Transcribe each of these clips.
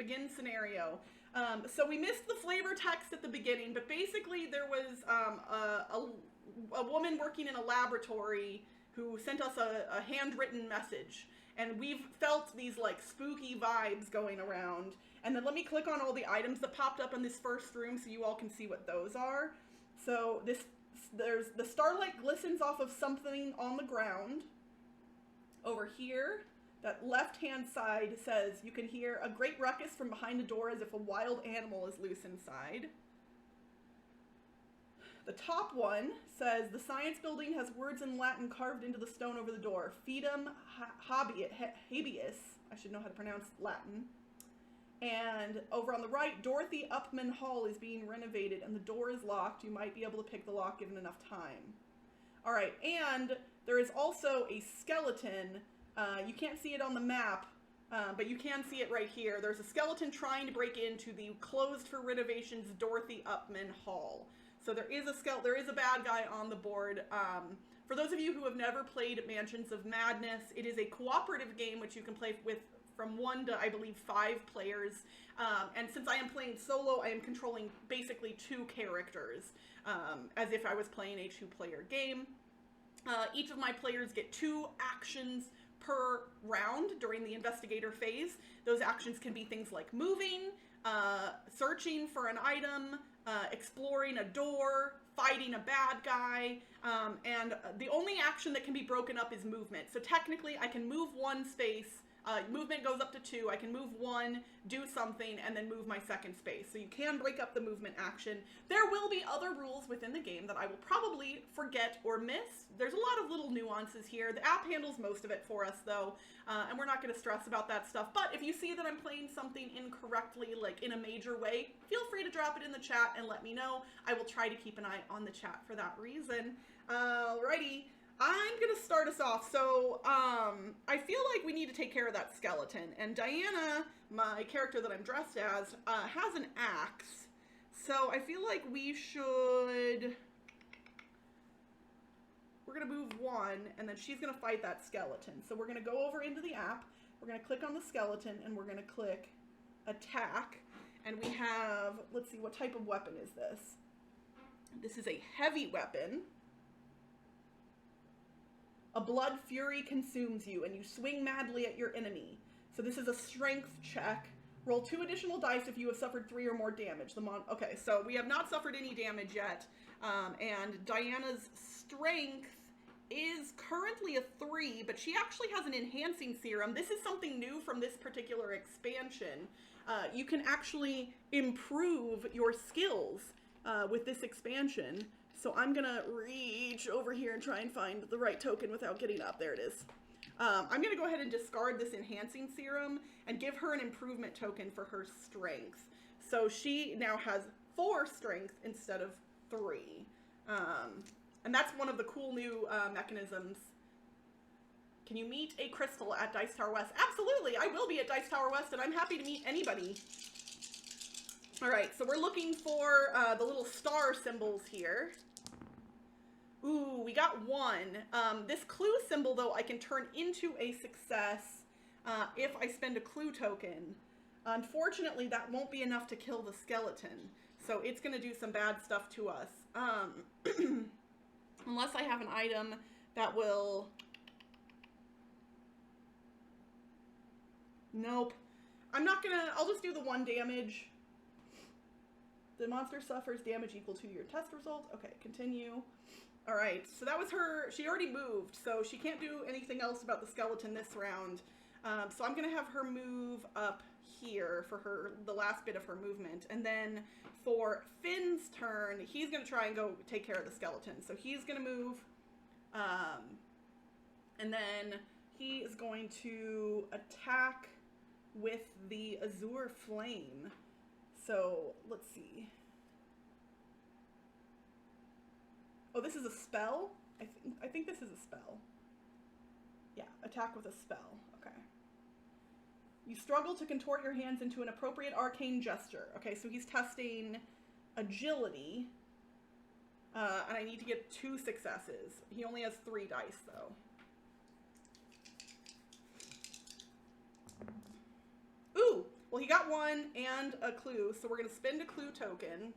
begin scenario. So we missed the flavor text at the beginning, but basically there was a woman working in a laboratory who sent us a handwritten message. And we've felt these like spooky vibes going around. And then let me click on all the items that popped up in this first room so you all can see what those are. So there's the starlight glistens off of something on the ground. Over here, that left-hand side says you can hear a great ruckus from behind the door as if a wild animal is loose inside. The top one says the science building has words in Latin carved into the stone over the door. Fidem habeas. I should know how to pronounce Latin. And over on the right, Dorothy Upman Hall is being renovated and the door is locked. You might be able to pick the lock given enough time. All right, and there is also a skeleton. You can't see it on the map, but you can see it right here. There's a skeleton trying to break into the closed for renovations Dorothy Upman Hall. So there is a bad guy on the board. For those of you who have never played Mansions of Madness, it is a cooperative game which you can play with from 1 to, I believe, 5 players. And since I am playing solo, I am controlling basically 2 characters, as if I was playing a 2-player game. Each of my players get 2 actions per round during the investigator phase. Those actions can be things like moving, searching for an item, exploring a door, fighting a bad guy, and the only action that can be broken up is movement. So technically I can move 1 space, movement goes up to 2, I can move 1, do something, and then move my second space. So you can break up the movement action. There will be other rules within the game that I will probably forget or miss. There's a lot of little nuances here. The app handles most of it for us though, and we're not going to stress about that stuff. But if you see that I'm playing something incorrectly, like in a major way, feel free to drop it in the chat and let me know. I will try to keep an eye on the chat for that reason. Alrighty. I'm going to start us off. So, I feel like we need to take care of that skeleton. And Diana, my character that I'm dressed as, has an axe. So I feel like we should... We're going to move 1, and then she's going to fight that skeleton. So we're going to go over into the app. We're going to click on the skeleton, and we're going to click attack. And we have, let's see, what type of weapon is this? This is a heavy weapon. A blood fury consumes you, and you swing madly at your enemy. So this is a strength check. Roll 2 additional dice if you have suffered 3 or more damage. Okay, so we have not suffered any damage yet. And Diana's strength is currently a 3, but she actually has an enhancing serum. This is something new from this particular expansion. You can actually improve your skills with this expansion. So I'm going to reach over here and try and find the right token without getting up. There it is. I'm going to go ahead and discard this enhancing serum and give her an improvement token for her strength. So she now has 4 strength instead of 3. And that's one of the cool new mechanisms. Can you meet a crystal at Dice Tower West? Absolutely, I will be at Dice Tower West, and I'm happy to meet anybody. All right, so we're looking for the little star symbols here. Ooh, we got 1. This clue symbol, though, I can turn into a success if I spend a clue token. Unfortunately, that won't be enough to kill the skeleton, so it's going to do some bad stuff to us. Unless I have an item that will... Nope. I'm not going to... I'll just do the 1 damage. The monster suffers damage equal to your test result. Okay, continue. All right, so that was her. She already moved, so she can't do anything else about the skeleton this round. So I'm going to have her move up here for the last bit of her movement. And then for Finn's turn, he's going to try and go take care of the skeleton. So he's going to move. And then he is going to attack with the Azure Flame. So, let's see. Oh, this is a spell? I think this is a spell. Yeah, attack with a spell. Okay. You struggle to contort your hands into an appropriate arcane gesture. Okay, so he's testing agility. And I need to get 2 successes. He only has 3 dice, though. Ooh, Well, he got 1 and a clue, so we're going to spend a clue token.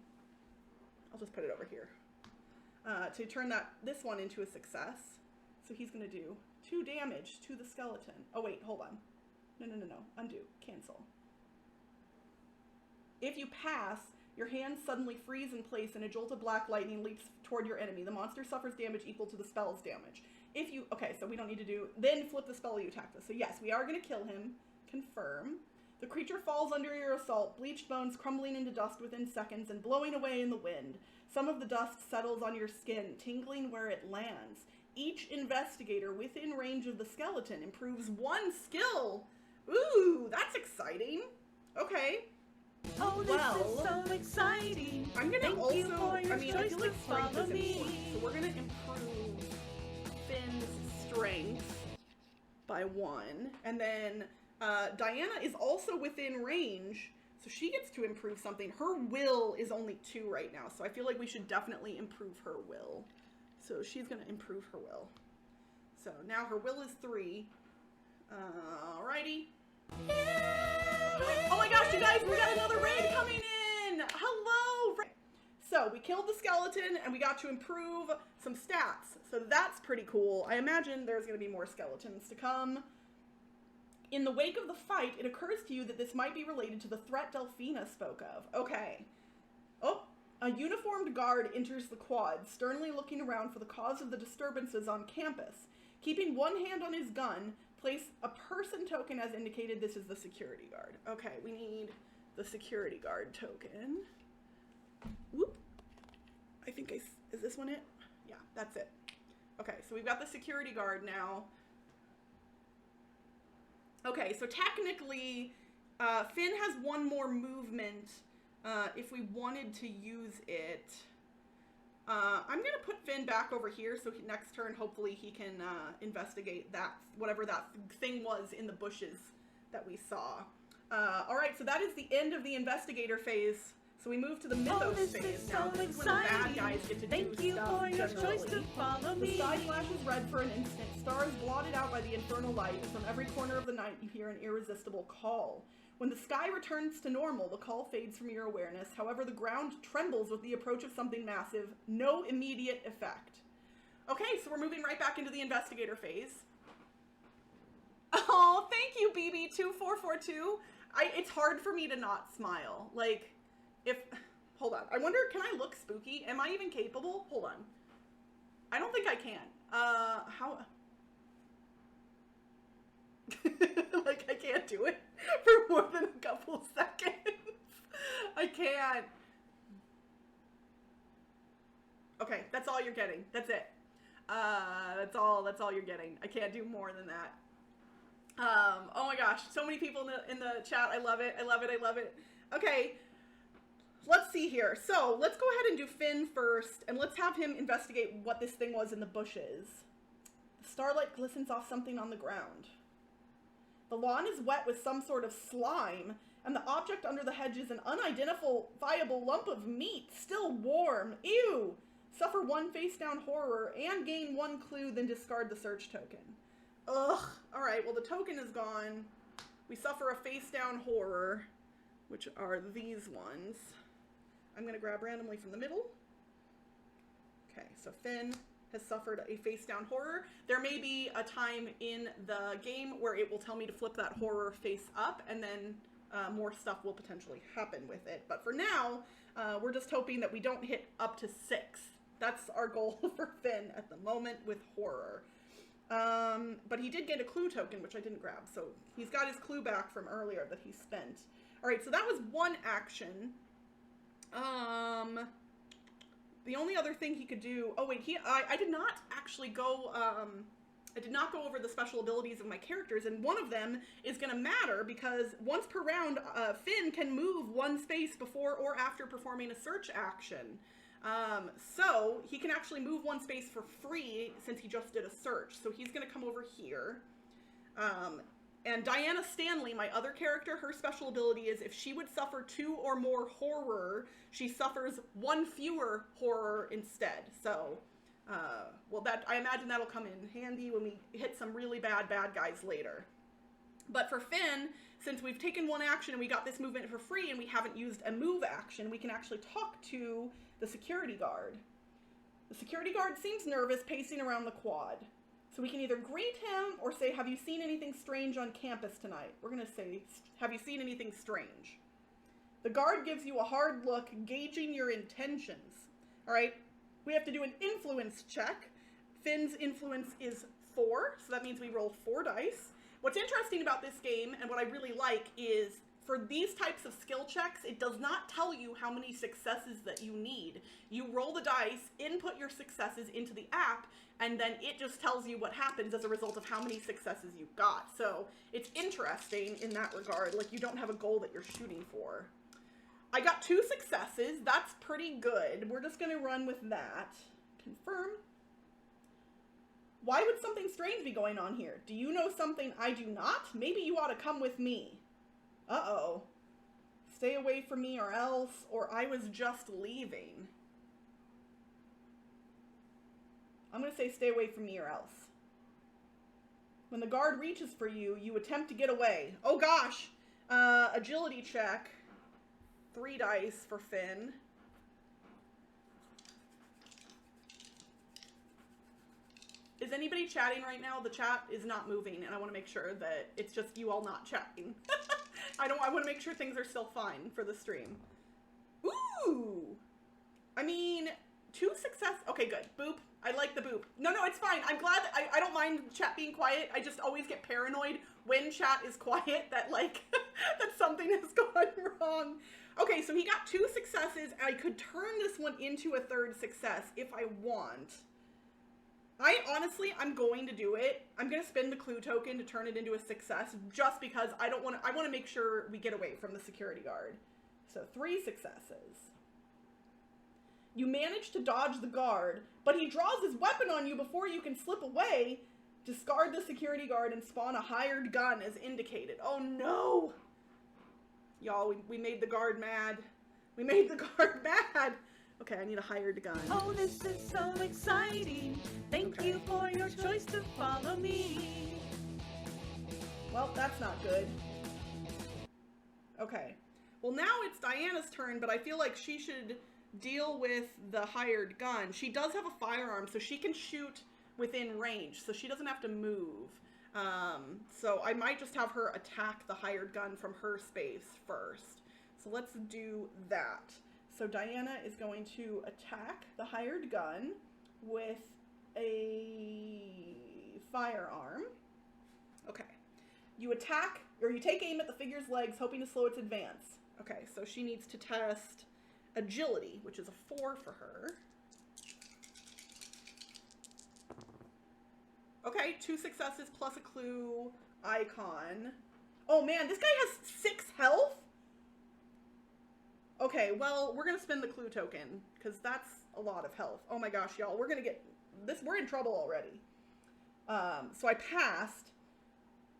I'll just put it over here. To turn this one into a success. So he's going to do 2 damage to the skeleton. Oh, wait, hold on. No. Undo. Cancel. If you pass, your hands suddenly freeze in place and a jolt of black lightning leaps toward your enemy. The monster suffers damage equal to the spell's damage. If you... Okay, so we don't need to do... Then flip the spell you attacked with. So yes, we are going to kill him. Confirm. The creature falls under your assault, bleached bones crumbling into dust within seconds and blowing away in the wind. Some of the dust settles on your skin, tingling where it lands. Each investigator within range of the skeleton improves 1 skill. Ooh, that's exciting. Okay. Oh, this is so exciting. I'm gonna Thank also, you for your I mean, I feel like strength is follow me. important, so we're gonna improve Finn's strength by 1. And then Diana is also within range, so she gets to improve something. Her will is only 2 right now, so I feel like we should definitely improve her will. So she's gonna improve her will. So now her will is 3. Alrighty. Oh my gosh, you guys, we got another raid coming in! Hello! So, we killed the skeleton, and we got to improve some stats. So that's pretty cool. I imagine there's going to be more skeletons to come. In the wake of the fight, it occurs to you that this might be related to the threat Delphina spoke of. Okay. Oh, a uniformed guard enters the quad, sternly looking around for the cause of the disturbances on campus. Keeping one hand on his gun, place a person token as indicated. This is the security guard. Okay, we need the security guard token. Whoop. I think is this one it? Yeah, that's it. Okay, so we've got the security guard now. Okay, so technically, Finn has 1 more movement if we wanted to use it. I'm going to put Finn back over here so next turn, hopefully, he can investigate that, whatever that thing was in the bushes that we saw. All right, so that is the end of the investigator phase. So we move to the mythos phase now. This is when the bad guys get to do stuff. Thank you for your choice to follow me. The sky flashes red for an instant. Stars blotted out by the infernal light, and from every corner of the night you hear an irresistible call. When the sky returns to normal, the call fades from your awareness. However, the ground trembles with the approach of something massive. No immediate effect. Okay, so we're moving right back into the investigator phase. Oh, thank you, BB2442. It's hard for me to not smile. Like, hold on. I wonder, can I look spooky? Am I even capable? Hold on. I don't think I can. How? Like, I can't do it for more than a couple seconds. I can't. Okay, that's all you're getting. That's it. That's all you're getting. I can't do more than that. Oh my gosh, so many people in the chat. I love it. I love it. I love it. Okay. Let's see here. So, let's go ahead and do Finn first, and let's have him investigate what this thing was in the bushes. The starlight glistens off something on the ground. The lawn is wet with some sort of slime, and the object under the hedge is an unidentifiable lump of meat, still warm. Ew! Suffer 1 face-down horror, and gain 1 clue, then discard the search token. Ugh. Alright, well the token is gone. We suffer a face-down horror, which are these ones. I'm going to grab randomly from the middle. Okay, so Finn has suffered a face-down horror. There may be a time in the game where it will tell me to flip that horror face up, and then more stuff will potentially happen with it. But for now, we're just hoping that we don't hit up to 6. That's our goal for Finn at the moment with horror. But he did get a clue token, which I didn't grab, so he's got his clue back from earlier that he spent. Alright, so that was 1 action. The only other thing he could do... Oh, wait, I did not actually go... I did not go over the special abilities of my characters, and one of them is going to matter because once per round, Finn can move 1 space before or after performing a search action. So he can actually move 1 space for free since he just did a search. So he's going to come over here. And Diana Stanley, my other character, her special ability is if she would suffer 2 or more horror, she suffers 1 fewer horror instead. So, well, I imagine that'll come in handy when we hit some really bad guys later. But for Finn, since we've taken one action and we got this movement for free and we haven't used a move action, we can actually talk to the security guard. The security guard seems nervous, pacing around the quad. So we can either greet him or say, have you seen anything strange on campus tonight? We're going to say, have you seen anything strange? The guard gives you a hard look, gauging your intentions. All right, we have to do an influence check. Finn's influence is 4, so that means we roll 4 dice. What's interesting about this game, and what I really like, is for these types of skill checks, it does not tell you how many successes that you need. You roll the dice, input your successes into the app, and then it just tells you what happens as a result of how many successes you've got. So it's interesting in that regard, like you don't have a goal that you're shooting for. I got 2 successes. That's pretty good. We're just going to run with that. Confirm. Why would something strange be going on here? Do you know something I do not? Maybe you ought to come with me. Uh-oh. Stay away from me or else, or I was just leaving. I'm going to say stay away from me or else. When the guard reaches for you, you attempt to get away. Oh gosh. Agility check. 3 dice for Finn. Is anybody chatting right now? The chat is not moving, and I want to make sure that it's just you all not chatting. I want to make sure things are still fine for the stream. Ooh! I mean, 2 success. Okay, good. Boop. I like the boop. No, it's fine. I'm glad. I don't mind chat being quiet. I just always get paranoid when chat is quiet that, like, that something has gone wrong. Okay, so he got 2 successes, and I could turn this one into a 3rd success if I want. I'm going to do it. I'm going to spend the clue token to turn it into a success just because I want to make sure we get away from the security guard. So 3 successes. You manage to dodge the guard, but he draws his weapon on you before you can slip away. Discard the security guard and spawn a hired gun as indicated. Oh no! Y'all, we made the guard mad. We made the guard mad. Okay, I need a hired gun. Oh, this is so exciting. Thank you for your choice to follow me. Well, that's not good. Okay. Well, now it's Diana's turn, but I feel like she should deal with the hired gun. She does have a firearm, so she can shoot within range, so she doesn't have to move. So I might just have her attack the hired gun from her space first. So let's do that. So Diana is going to attack the hired gun with a firearm. Okay. You attack, or you take aim at the figure's legs, hoping to slow its advance. Okay, so she needs to test agility, which is a 4 for her. Okay, 2 successes plus a clue icon. Oh man, this guy has 6 health? Okay, well, we're gonna spend the clue token, because that's a lot of health. Oh my gosh, y'all, we're gonna get this, we're in trouble already. So I passed.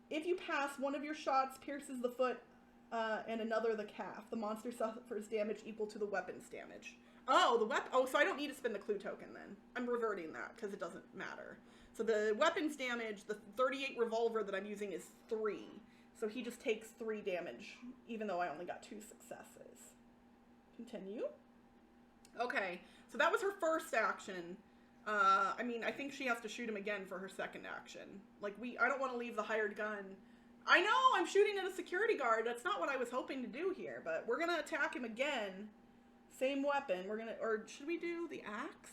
If you pass, one of your shots pierces the foot, and another the calf. The monster suffers damage equal to the weapon's damage. Oh, the weapon, oh, so I don't need to spend the clue token then. I'm reverting that, because it doesn't matter. So the weapon's damage, the 38 revolver that I'm using is 3. So he just takes 3 damage, even though I only got 2 successes. Continue. Okay, so that was her first action. I mean, I think she has to shoot him again for her second action. Like, I don't want to leave the hired gun. I know, I'm shooting at a security guard. That's not what I was hoping to do here, but we're gonna attack him again. Same weapon. We're gonna, or should we do the axe?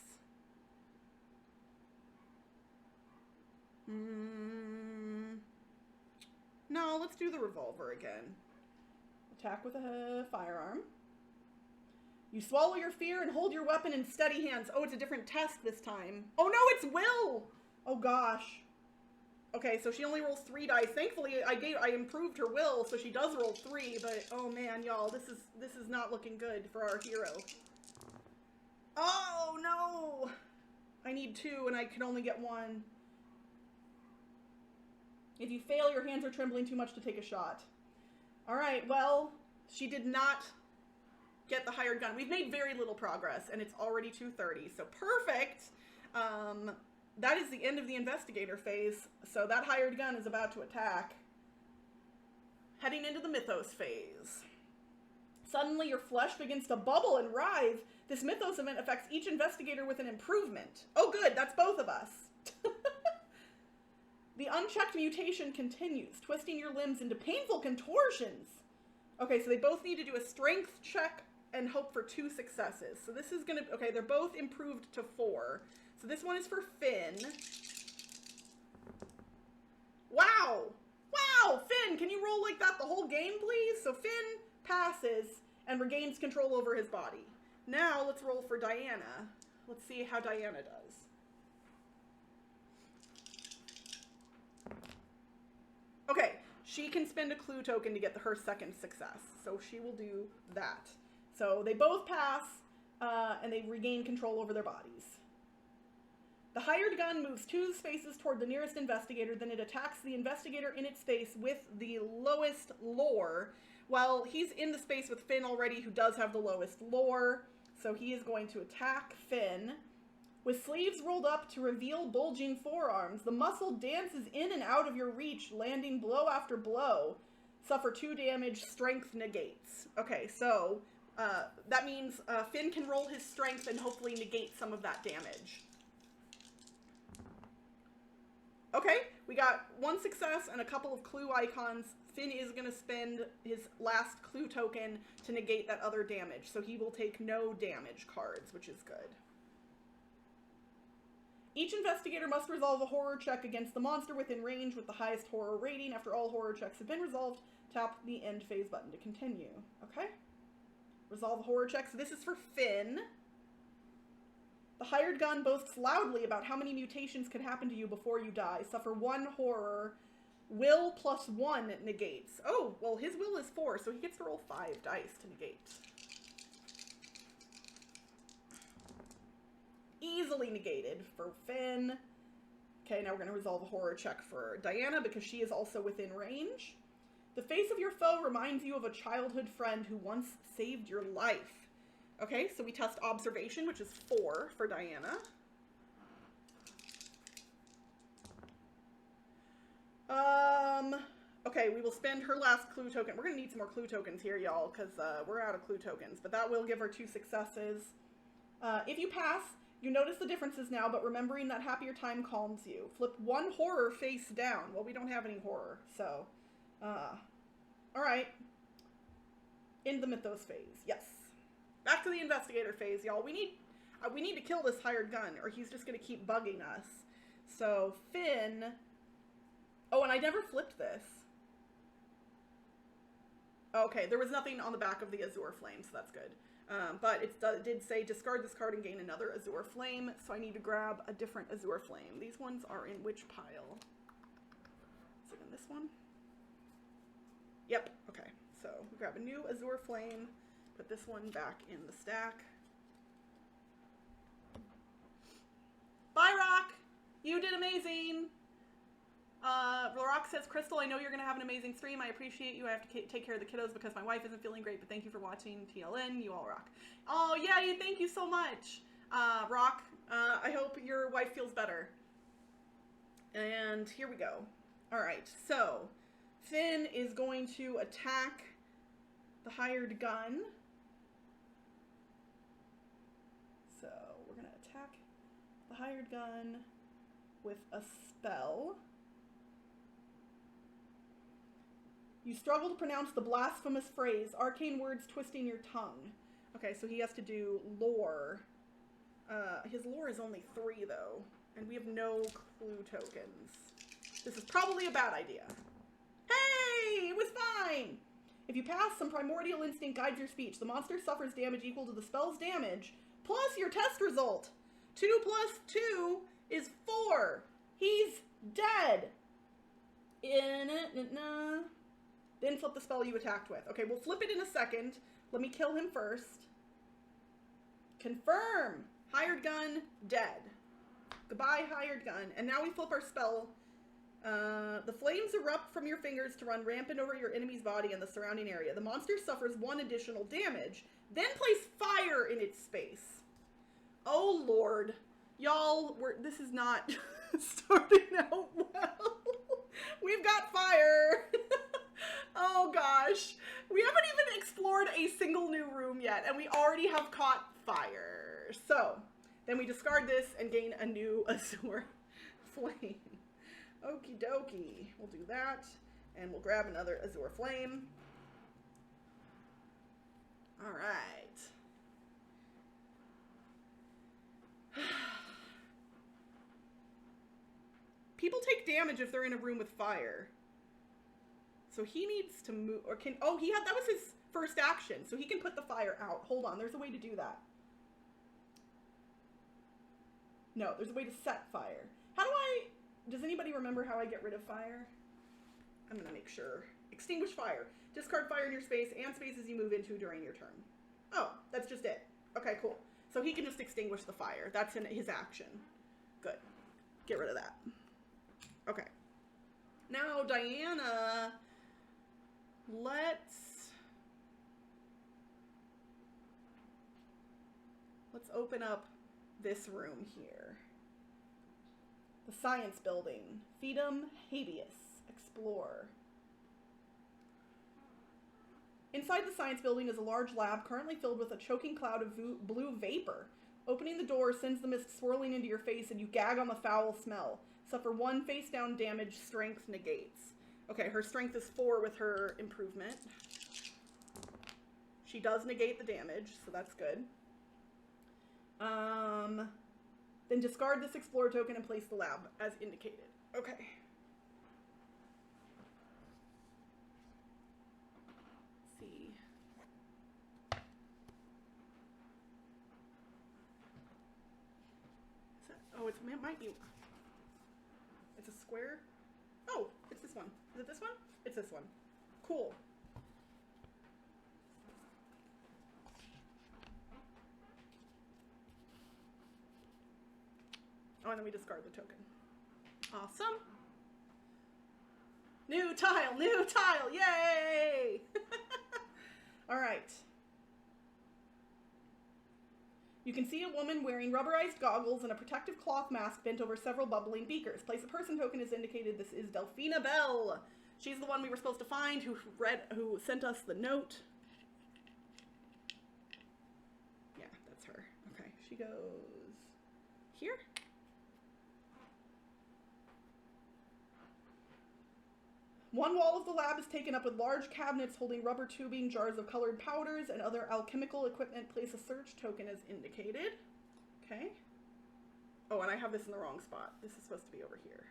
No, let's do the revolver again. Attack with a firearm. You swallow your fear and hold your weapon in steady hands. Oh, it's a different test this time. Oh no, it's will! Oh gosh. Okay, so she only rolls 3 dice. Thankfully, I improved her will, so she does roll 3, but oh man, y'all, this is not looking good for our hero. Oh no! I need 2 and I can only get 1. If you fail, your hands are trembling too much to take a shot. Alright, well, she did not get the hired gun. We've made very little progress, and it's already 2:30, so perfect! That is the end of the investigator phase, so that hired gun is about to attack. Heading into the mythos phase. Suddenly, your flesh begins to bubble and writhe. This mythos event affects each investigator with an improvement. Oh good, that's both of us. The unchecked mutation continues, twisting your limbs into painful contortions. Okay, so they both need to do a strength check and hope for 2 successes. So this is gonna, okay, they're both improved to 4. So this one is for Finn. Wow! Wow! Finn, can you roll like that the whole game, please? So Finn passes and regains control over his body. Now let's roll for Diana. Let's see how Diana does. Okay, she can spend a clue token to get her second success. So she will do that. So they both pass, and they regain control over their bodies. The hired gun moves 2 spaces toward the nearest investigator, then it attacks the investigator in its space with the lowest lore. Well, he's in the space with Finn already, who does have the lowest lore, so he is going to attack Finn. With sleeves rolled up to reveal bulging forearms, the muscle dances in and out of your reach, landing blow after blow. Suffer 2 damage, strength negates. Okay, so that means Finn can roll his strength and hopefully negate some of that damage. Okay, we got 1 success and a couple of clue icons. Finn is going to spend his last clue token to negate that other damage, so he will take no damage cards, which is good. Each investigator must resolve a horror check against the monster within range with the highest horror rating. After all horror checks have been resolved, tap the end phase button to continue. Okay? Resolve a horror check. So this is for Finn. The hired gun boasts loudly about how many mutations can happen to you before you die. Suffer 1 horror. Will plus 1 negates. Oh, well, his will is 4, so he gets to roll 5 dice to negate. Easily negated for Finn. Okay, now we're going to resolve a horror check for Diana because she is also within range. The face of your foe reminds you of a childhood friend who once saved your life. Okay, so we test observation, which is 4 for Diana. Okay, we will spend her last clue token. We're going to need some more clue tokens here, y'all, because we're out of clue tokens. But that will give her 2 successes. If you pass, you notice the differences now, but remembering that happier time calms you. Flip 1 horror face down. Well, we don't have any horror, so... Alright. In the mythos phase, yes. Back to the investigator phase, y'all. We need to kill this hired gun, or he's just going to keep bugging us. So, Finn... Oh, and I never flipped this. Okay, there was nothing on the back of the Azure Flame, so that's good. But it did say discard this card and gain another Azure Flame, so I need to grab a different Azure Flame. These ones are in which pile? Is it in this one? Yep, okay. So we grab a new Azure Flame, put this one back in the stack. Bye, Rock! You did amazing! Rock says, Crystal, I know you're going to have an amazing stream. I appreciate you. I have to take care of the kiddos because my wife isn't feeling great, but thank you for watching TLN. You all rock. Oh, yeah, thank you so much, Rock. I hope your wife feels better. And here we go. All right, so Finn is going to attack the hired gun. So we're going to attack the hired gun with a spell. You struggle to pronounce the blasphemous phrase, arcane words twisting your tongue. Okay, so he has to do lore. His lore is only 3, though, and we have no clue tokens. This is probably a bad idea. Hey, it was fine! If you pass, some primordial instinct guides your speech. The monster suffers damage equal to the spell's damage, plus your test result. 2 plus 2 is 4. He's dead. Then flip the spell you attacked with. Okay, we'll flip it in a second. Let me kill him first. Confirm. Hired gun, dead. Goodbye, hired gun. And now we flip our spell. The flames erupt from your fingers to run rampant over your enemy's body and the surrounding area. The monster suffers 1 additional damage, then place fire in its space. Oh, Lord. Y'all, this is not starting out well. We've got fire. Oh, God. a single new room yet, and we already have caught fire. So, then we discard this and gain a new azure flame. Okie dokie. We'll do that, and we'll grab another azure flame. All right. People take damage if they're in a room with fire. So he needs to move, or can, oh, that was his first action, so he can put the fire out. Hold on, there's a way to do that. No, there's a way to set fire. Does anybody remember how I get rid of fire? I'm gonna make sure. Extinguish fire. Discard fire in your space and spaces you move into during your turn. Oh, that's just it. Okay, cool. So he can just extinguish the fire. That's in his action. Good. Get rid of that. Okay. Now, Diana, let's open up this room here. The science building. Feedum habeas. Explore. Inside the science building is a large lab currently filled with a choking cloud of blue vapor. Opening the door sends the mist swirling into your face and you gag on the foul smell. Suffer 1 face down damage, strength negates. Okay, her strength is 4 with her improvement. She does negate the damage, so that's good. Then discard this Explorer token and place the lab as indicated. Okay. Let's see. Is that, oh, it might be. It's a square? Oh, it's this one. Is it this one? It's this one. Cool. Oh, and then we discard the token. Awesome. New tile, yay! All right. You can see a woman wearing rubberized goggles and a protective cloth mask bent over several bubbling beakers. Place a person token is indicated. This is Delphina Bell. She's the one we were supposed to find who sent us the note. Yeah, that's her. Okay, she goes here. One wall of the lab is taken up with large cabinets holding rubber tubing, jars of colored powders, and other alchemical equipment. Place a search token as indicated. Okay. Oh, and I have this in the wrong spot. This is supposed to be over here.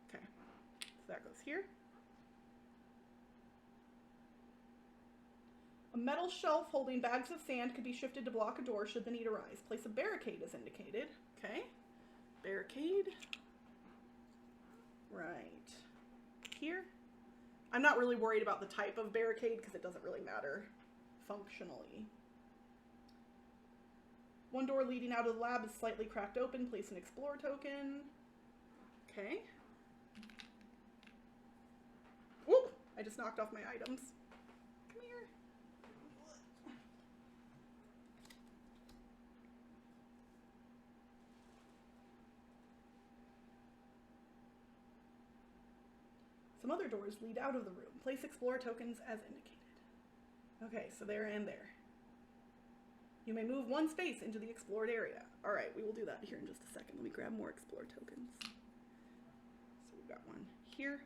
Okay. So that goes here. A metal shelf holding bags of sand could be shifted to block a door should the need arise. Place a barricade as indicated. Okay. Barricade. Right. Here. I'm not really worried about the type of barricade because it doesn't really matter functionally. One door leading out of the lab is slightly cracked open. Place an Explorer token. Okay. Whoop! I just knocked off my items. Come here. Some other doors lead out of the room. Place Explorer tokens as indicated. Okay, so they're in there. You may move 1 space into the explored area. All right, we will do that here in just a second. Let me grab more Explorer tokens. So we've got one here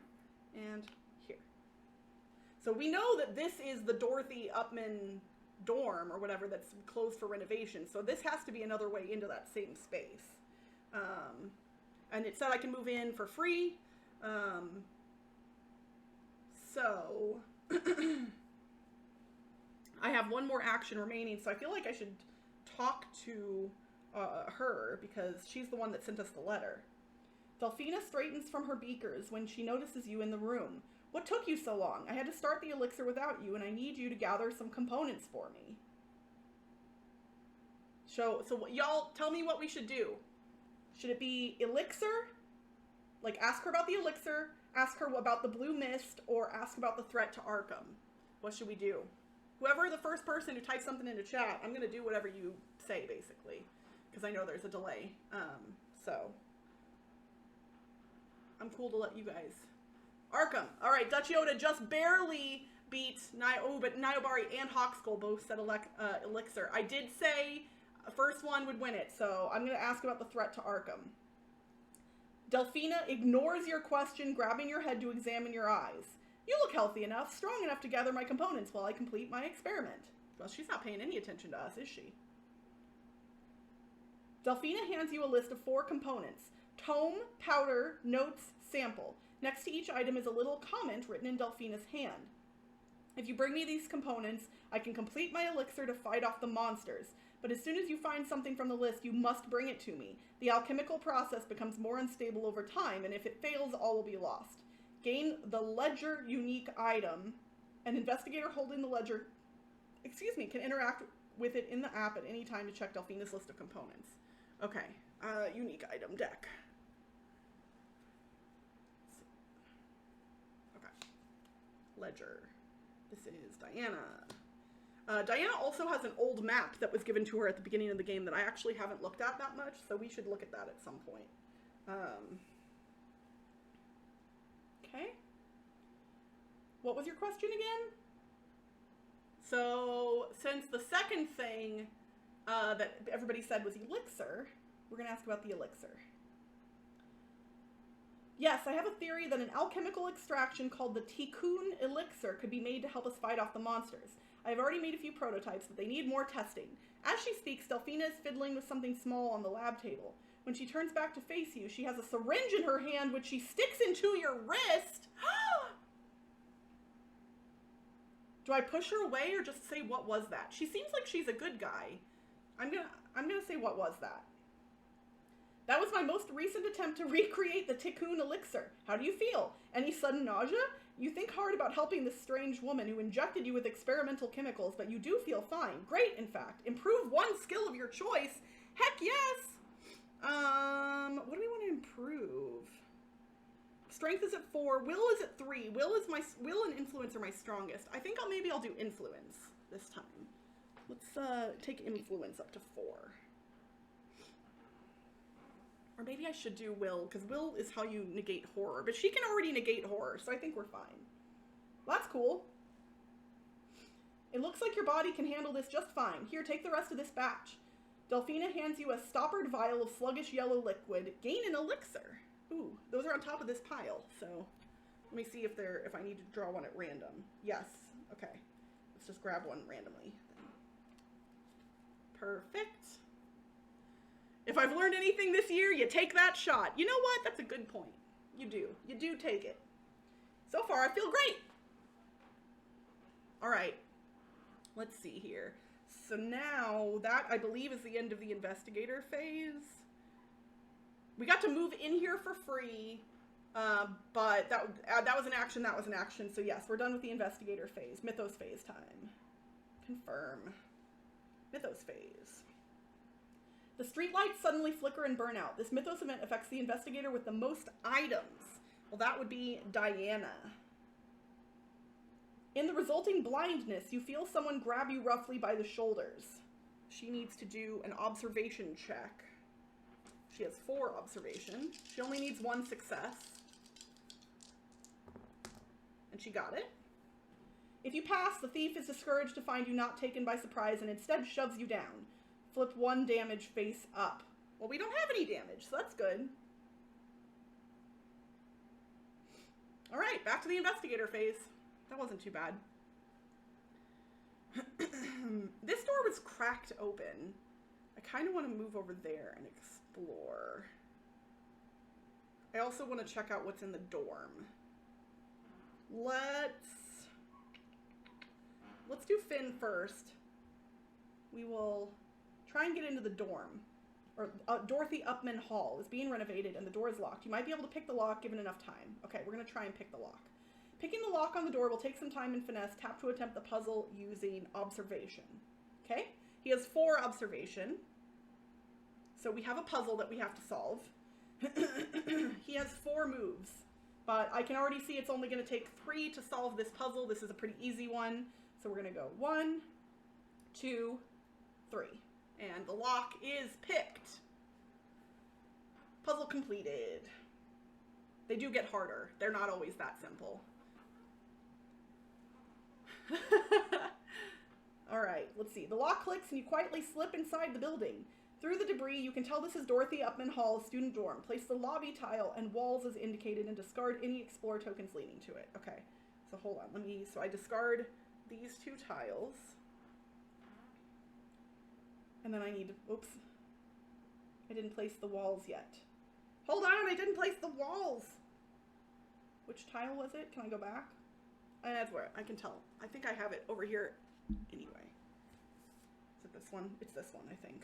and here. So we know that this is the Dorothy Upman dorm or whatever that's closed for renovation. So this has to be another way into that same space. And it said I can move in for free. So I have 1 more action remaining, so I feel like I should talk to her because she's the one that sent us the letter. Delphina straightens from her beakers when she notices you in the room. What took you so long? I had to start the elixir without you, and I need you to gather some components for me. So y'all tell me what we should do. Should it be elixir? Like, ask her about the elixir, ask her about the blue mist, or ask about the threat to Arkham? What should we do? Whoever the first person who types something into chat, I'm going to do whatever you say, basically. Because I know there's a delay. So, I'm cool to let you guys. Arkham. All right, Dutch Yoda just barely beat but Nyobari and Hawkskull both said Elixir. I did say first one would win it, so I'm going to ask about the threat to Arkham. Delphina ignores your question, grabbing your head to examine your eyes. You look healthy enough, strong enough to gather my components while I complete my experiment. Well, she's not paying any attention to us, is she? Delphina hands you a list of 4 components. Tome, powder, notes, sample. Next to each item is a little comment written in Delphina's hand. If you bring me these components, I can complete my elixir to fight off the monsters. But as soon as you find something from the list, you must bring it to me. The alchemical process becomes more unstable over time, and if it fails, all will be lost. Gain the ledger unique item. An investigator holding the ledger, can interact with it in the app at any time to check Delphina's list of components. Okay, unique item deck. Okay, ledger. This is Diana. Diana also has an old map that was given to her at the beginning of the game that I actually haven't looked at that much, so we should look at that at some point. Okay. What was your question again? So, since the second thing that everybody said was elixir, we're going to ask about the elixir. Yes, I have a theory that an alchemical extraction called the Tikkun elixir could be made to help us fight off the monsters. I have already made a few prototypes, but they need more testing. As she speaks, Delphina is fiddling with something small on the lab table. When she turns back to face you, she has a syringe in her hand, which she sticks into your wrist. Do I push her away or just say, what was that? She seems like she's a good guy. I'm gonna say, what was that? That was my most recent attempt to recreate the Tikkun elixir. How do you feel? Any sudden nausea? You think hard about helping this strange woman who injected you with experimental chemicals, but you do feel fine. Great, in fact. Improve one skill of your choice. Heck yes! What do we want to improve? Strength is at 4. Will is at 3. Will and influence are my strongest. I think maybe I'll do influence this time. Let's take influence up to 4. Or maybe I should do will, because will is how you negate horror. But she can already negate horror, so I think we're fine. Well, that's cool. It looks like your body can handle this just fine. Here, take the rest of this batch. Delphina hands you a stoppered vial of sluggish yellow liquid. Gain an elixir. Ooh, those are on top of this pile, so let me see if I need to draw one at random. Yes, okay. Let's just grab one randomly. Perfect. If I've learned anything this year, you take that shot. You know what? That's a good point. You do. You do take it. So far, I feel great. All right. Let's see here. So now, that, I believe, is the end of the investigator phase. We got to move in here for free, but that was an action, that was an action. So yes, we're done with the investigator phase. Mythos phase time. Confirm. Mythos phase. The streetlights suddenly flicker and burn out. This Mythos event affects the investigator with the most items. Well, that would be Diana. In the resulting blindness, you feel someone grab you roughly by the shoulders. She needs to do an observation check. She has 4 observation. She only needs 1 success. And she got it. If you pass, the thief is discouraged to find you not taken by surprise and instead shoves you down. Flip 1 damage face up. Well, we don't have any damage, so that's good. All right, back to the investigator phase. That wasn't too bad. This door was cracked open. I kind of want to move over there and explore. I also want to check out what's in the dorm. Let's do Finn first. We will try and get into the dorm. Or Dorothy Upman Hall is being renovated and the door is locked. You might be able to pick the lock given enough time. Okay, we're going to try and pick the lock. Picking the lock on the door will take some time and finesse. Tap to attempt the puzzle using observation. Okay? He has 4 observation. So we have a puzzle that we have to solve. He has 4 moves. But I can already see it's only going to take 3 to solve this puzzle. This is a pretty easy one. So we're going to go 1, 2, 3. And the lock is picked. Puzzle completed. They do get harder. They're not always that simple. All right, let's see. The lock clicks and you quietly slip inside the building. Through the debris, you can tell this is Dorothy Upman Hall's student dorm. Place the lobby tile and walls as indicated and discard any Explore tokens leading to it. Okay, so hold on. So I discard these 2 tiles. And then I need to, oops. I didn't place the walls yet. Hold on, I didn't place the walls. Which tile was it? Can I go back? That's where I can tell. I think I have it over here anyway. Is it this one? It's this one, I think.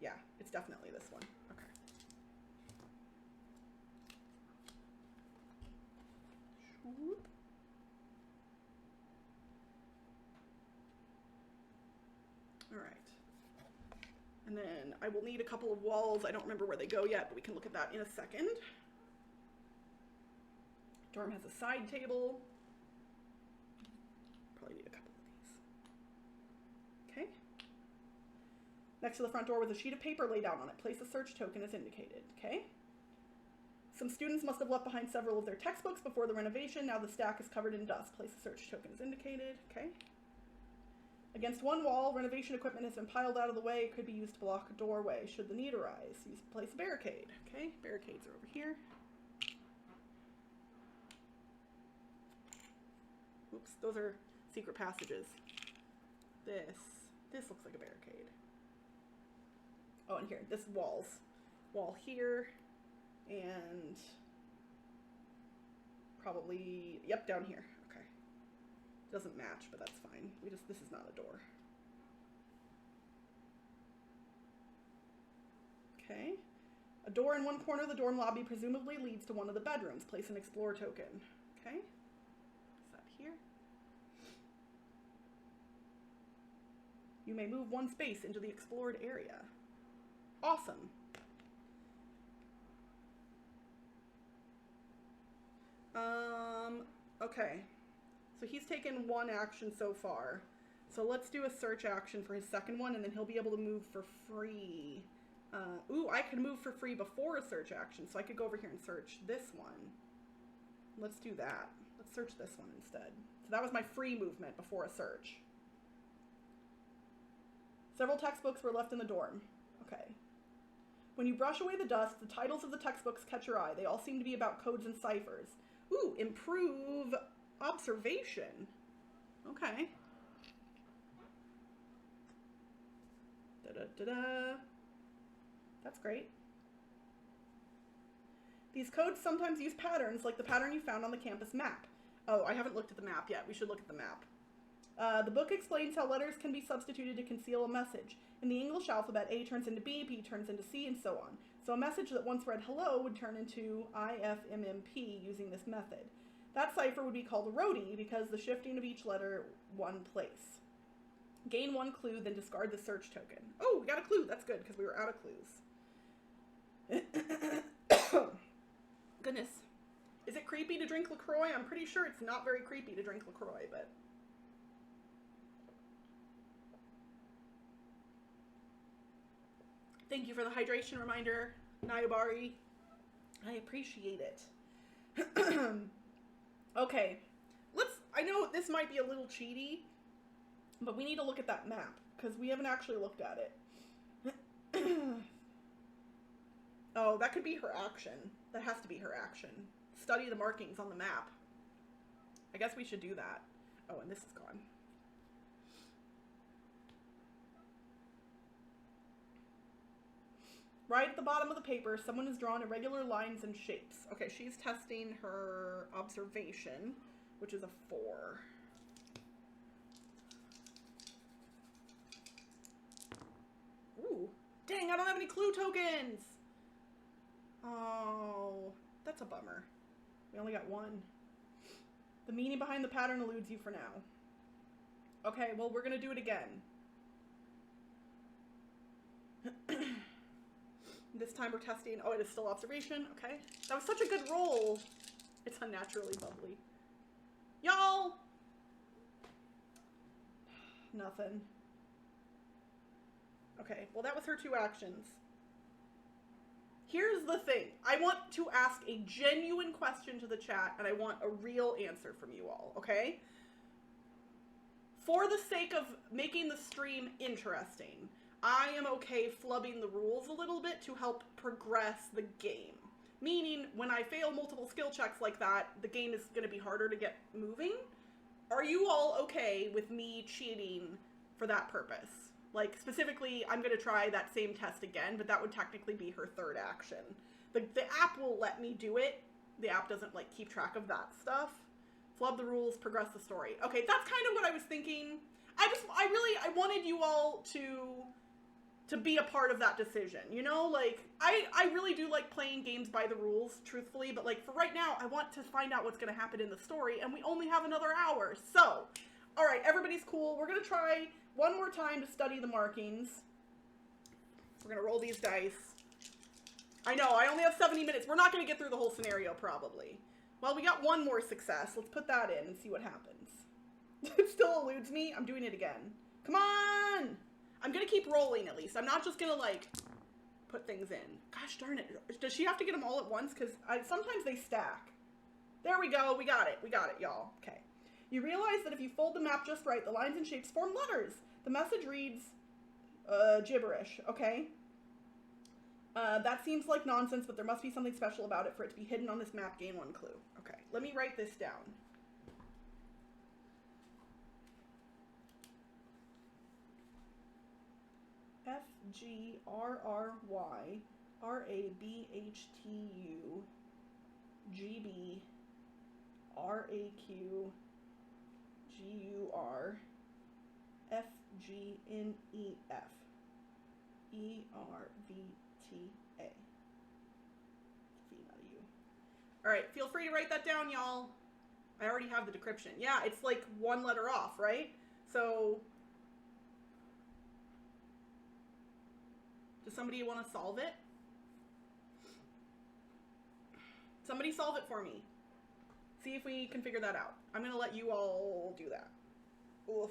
Yeah, it's definitely this one. Okay. Swoop. All right. And then I will need a couple of walls. I don't remember where they go yet, but we can look at that in a second. Dorm has a side table. Probably need a couple of these. Okay. Next to the front door with a sheet of paper laid out on it. Place a search token as indicated. Okay. Some students must have left behind several of their textbooks before the renovation. Now the stack is covered in dust. Place a search token as indicated. Okay. Against one wall, renovation equipment has been piled out of the way. It could be used to block a doorway should the need arise. Place a barricade. Okay, barricades are over here. Oops, those are secret passages. This looks like a barricade. Oh, and here, this walls. Wall here, and probably, yep, down here. Okay. Doesn't match, but that's fine. This is not a door. Okay. A door in one corner of the dorm lobby presumably leads to one of the bedrooms. Place an Explore token. Okay. Is that here? You may move one space into the explored area. Awesome. Okay. So he's taken one action so far. So let's do a search action for his second one, and then he'll be able to move for free. Ooh, I could move for free before a search action, so I could go over here and search this one. Let's do that. Let's search this one instead. So that was my free movement before a search. Several textbooks were left in the dorm. Okay. When you brush away the dust, the titles of the textbooks catch your eye. They all seem to be about codes and ciphers. Ooh, improve observation. Okay. Da-da-da-da. That's great. These codes sometimes use patterns like the pattern you found on the campus map. Oh, I haven't looked at the map yet. We should look at the map. The book explains how letters can be substituted to conceal a message. In the English alphabet, A turns into B, P turns into C, and so on. So a message that once read hello would turn into IFMMP using this method. That cipher would be called a roadie because the shifting of each letter one place. Gain one clue, then discard the search token. Oh, we got a clue. That's good because we were out of clues. Goodness. Is it creepy to drink LaCroix? I'm pretty sure it's not very creepy to drink LaCroix, but... Thank you for the hydration reminder, Nayabari. I appreciate it. Okay, I know this might be a little cheaty, but we need to look at that map, because we haven't actually looked at it. Oh, that could be her action. That has to be her action. Study the markings on the map. I guess we should do that. Oh, and this is gone. Right at the bottom of the paper, someone has drawn irregular lines and shapes. Okay, she's testing her observation, which is a 4. Ooh, dang, I don't have any clue tokens! Oh, that's a bummer. We only got 1. The meaning behind the pattern eludes you for now. Okay, well, we're gonna do it again. This time we're testing, oh, it is still observation, okay. That was such a good roll. It's unnaturally bubbly. Y'all! Nothing. Okay, well that was her 2 actions. Here's the thing. I want to ask a genuine question to the chat, and I want a real answer from you all, okay? for the sake of making the stream interesting, I am okay flubbing the rules a little bit to help progress the game. Meaning, when I fail multiple skill checks like that, the game is going to be harder to get moving. Are you all okay with me cheating for that purpose? Like, specifically, I'm going to try that same test again, but that would technically be her third action. The app will let me do it. The app doesn't, like, keep track of that stuff. Flub the rules, progress the story. Okay, that's kind of what I was thinking. I wanted you all to be a part of that decision, you know? Like, I really do like playing games by the rules, truthfully, but, like, for right now, I want to find out what's going to happen in the story, and we only have another hour. So, all right, everybody's cool. We're going to try one more time to study the markings. We're going to roll these dice. I know, I only have 70 minutes. We're not going to get through the whole scenario, probably. Well, we got one more success. Let's put that in and see what happens. It still eludes me. I'm doing it again. Come on! I'm going to keep rolling, at least. I'm not just going to, like, put things in. Gosh darn it. Does she have to get them all at once? Because sometimes they stack. There we go. We got it. We got it, y'all. Okay. You realize that if you fold the map just right, the lines and shapes form letters. The message reads, gibberish. Okay. That seems like nonsense, but there must be something special about it for it to be hidden on this map. Gain one clue. Okay. Let me write this down. FGRRYRABHTUGBRAQGURERVTA. All right, feel free to write that down, y'all. I already have the decryption. Yeah, it's like one letter off, right? So, does somebody want to solve it? Somebody solve it for me. See if we can figure that out. I'm going to let you all do that. Oof.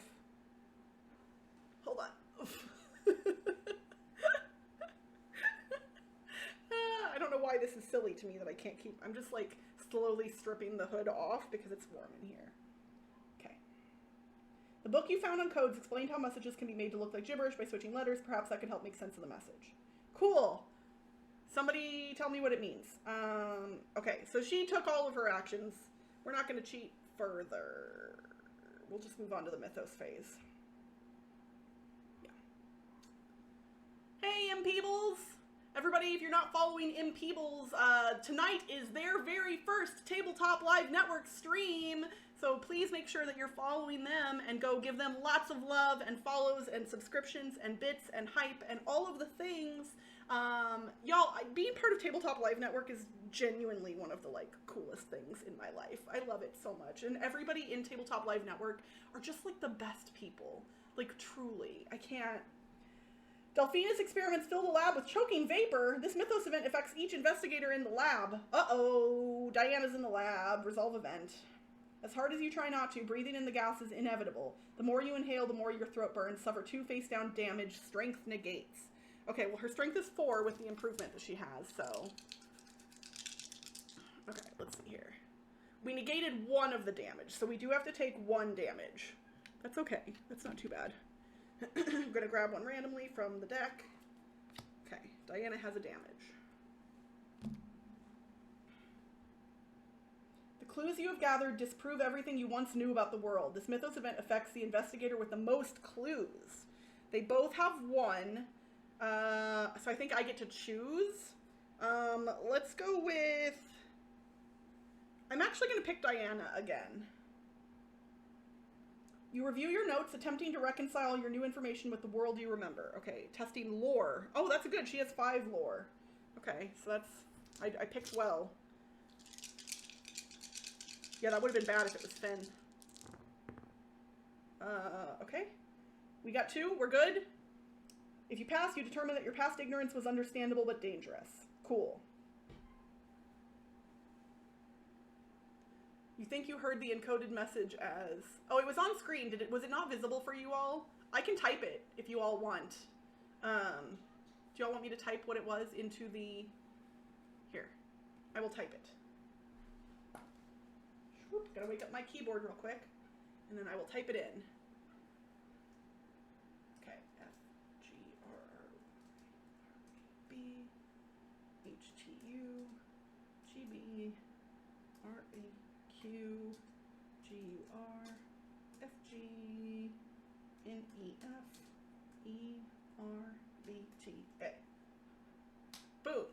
Hold on. Oof. I don't know why this is silly to me that I can't keep. I'm just like slowly stripping the hood off because it's warm in here. Okay. The book you found on codes explained how messages can be made to look like gibberish by switching letters. Perhaps that could help make sense of the message. Cool. Somebody tell me what it means. Okay, so she took all of her actions. We're not going to cheat further. We'll just move on to the mythos phase. Yeah. Hey, M-Peebles! Everybody, if you're not following M-Peebles, tonight is their very first Tabletop Live Network stream. So please make sure that you're following them and go give them lots of love and follows and subscriptions and bits and hype and all of the things. Y'all, being part of Tabletop Live Network is genuinely one of the, like, coolest things in my life. I love it so much. And everybody in Tabletop Live Network are just, like, the best people. Like, truly. I can't. Delphina's experiments fill the lab with choking vapor. This mythos event affects each investigator in the lab. Uh-oh. Diana's in the lab. Resolve event. As hard as you try not to, breathing in the gas is inevitable. The more you inhale, the more your throat burns. Suffer 2 face-down damage. Strength negates. Okay, well, her strength is 4 with the improvement that she has, so. Okay, let's see here. We negated 1 of the damage, so we do have to take 1 damage. That's okay. That's not too bad. I'm going to grab one randomly from the deck. Okay, Diana has a damage. The clues you have gathered disprove everything you once knew about the world. This mythos event affects the investigator with the most clues. They both have 1. So I think I get to choose. Let's go with... I'm actually going to pick Diana again. You review your notes, attempting to reconcile your new information with the world you remember. Okay, testing lore. Oh, that's good. She has 5 lore. Okay, so that's... I picked well. Yeah, that would have been bad if it was Finn. Okay. We got 2. We're good. If you pass, you determine that your past ignorance was understandable but dangerous. Cool. You think you heard the encoded message as... Oh, it was on screen. Was it not visible for you all? I can type it if you all want. Do y'all want me to type what it was into the... Here. I will type it. Gotta wake up my keyboard real quick. And then I will type it in. GB, RAQ, GUR, FG, NEF, ERBTA. Boom.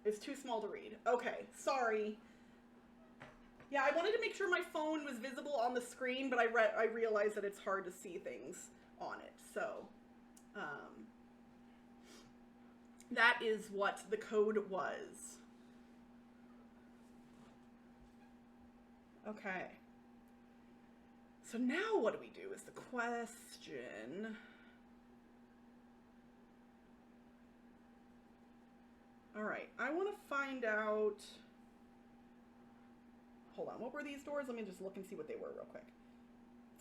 It's too small to read. Okay, sorry. Yeah, I wanted to make sure my phone was visible on the screen, but I realized that it's hard to see things on it. So, that is what the code was. Okay. So now what do we do is the question. All right, I want to find out. Hold on, what were these doors? Let me just look and see what they were real quick.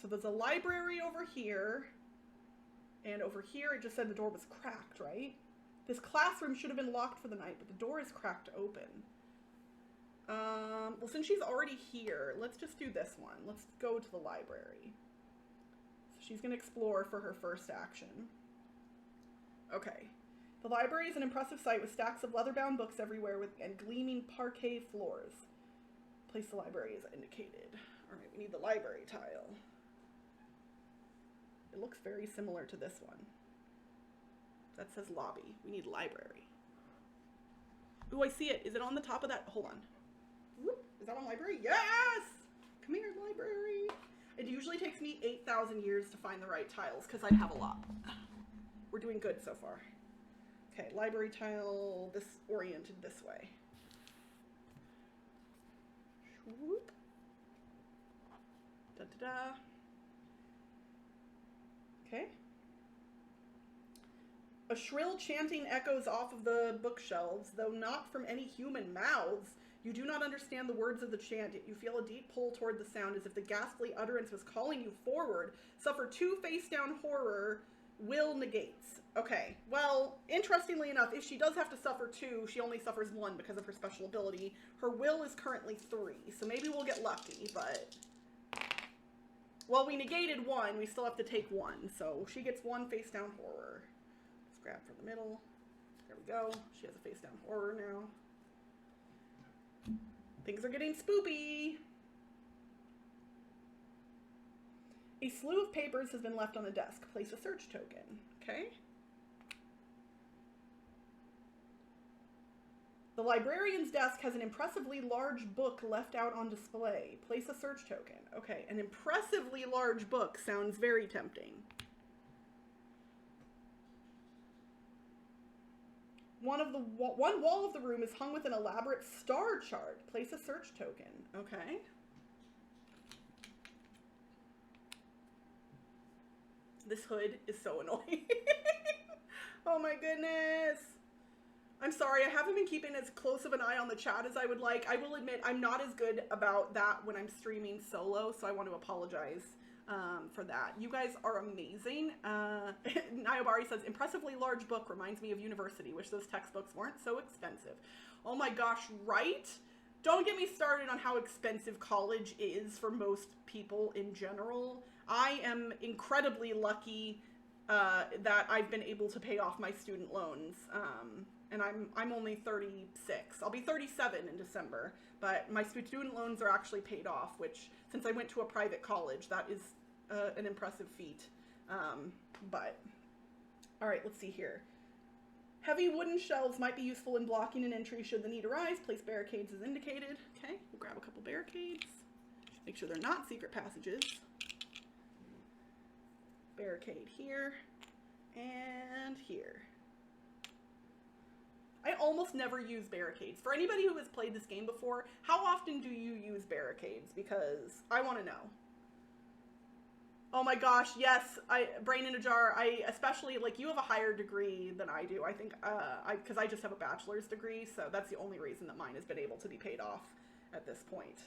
So there's a library over here, and over here it just said the door was cracked, right? This classroom should have been locked for the night, but the door is cracked open. Well, since she's already here, let's just do this one. Let's go to the library. So she's gonna explore for her first action. Okay. The library is an impressive sight with stacks of leather-bound books everywhere and gleaming parquet floors. Place the library as indicated. All right, we need the library tile. It looks very similar to this one. That says lobby. We need library. Ooh, I see it. Is it on the top of that? Hold on. Whoop. Is that on library? Yes! Come here, library. It usually takes me 8,000 years to find the right tiles because I have a lot. We're doing good so far. Okay, library tile, this oriented this way. Whoop. Da-da-da. Okay. A shrill chanting echoes off of the bookshelves, though not from any human mouths. You do not understand the words of the chant, yet you feel a deep pull toward the sound as if the ghastly utterance was calling you forward. Suffer 2 face-down horror. Will negates. Okay, well, interestingly enough, if she does have to suffer 2, she only suffers 1 because of her special ability. Her will is currently 3, so maybe we'll get lucky, but... Well, we negated 1, we still have to take 1, so she gets 1 face-down horror. Let's grab from the middle. There we go. She has a face-down horror now. Things are getting spoopy. A slew of papers has been left on the desk. Place a search token. Okay. The librarian's desk has an impressively large book left out on display. Place a search token. Okay, an impressively large book sounds very tempting. One wall of the room is hung with an elaborate star chart. Place a search token. Okay. This hood is so annoying. Oh my goodness. I'm sorry, I haven't been keeping as close of an eye on the chat as I would like. I will admit I'm not as good about that when I'm streaming solo, so I want to apologize for that. You guys are amazing. Nayabari says, impressively large book reminds me of university. Wish those textbooks weren't so expensive. Oh my gosh, right? Don't get me started on how expensive college is for most people in general. I am incredibly lucky that I've been able to pay off my student loans. And I'm only 36. I'll be 37 in December, but my student loans are actually paid off, which, since I went to a private college, that is an impressive feat. But, all right, let's see here. Heavy wooden shelves might be useful in blocking an entry should the need arise. Place barricades as indicated. Okay, we'll grab a couple barricades. Make sure they're not secret passages. Barricade here and here. I almost never use barricades. For anybody who has played this game before, how often do you use barricades? Because I want to know. Oh my gosh, yes, Brain in a Jar, I especially, like, you have a higher degree than I do. I think, because I just have a bachelor's degree, so that's the only reason that mine has been able to be paid off at this point.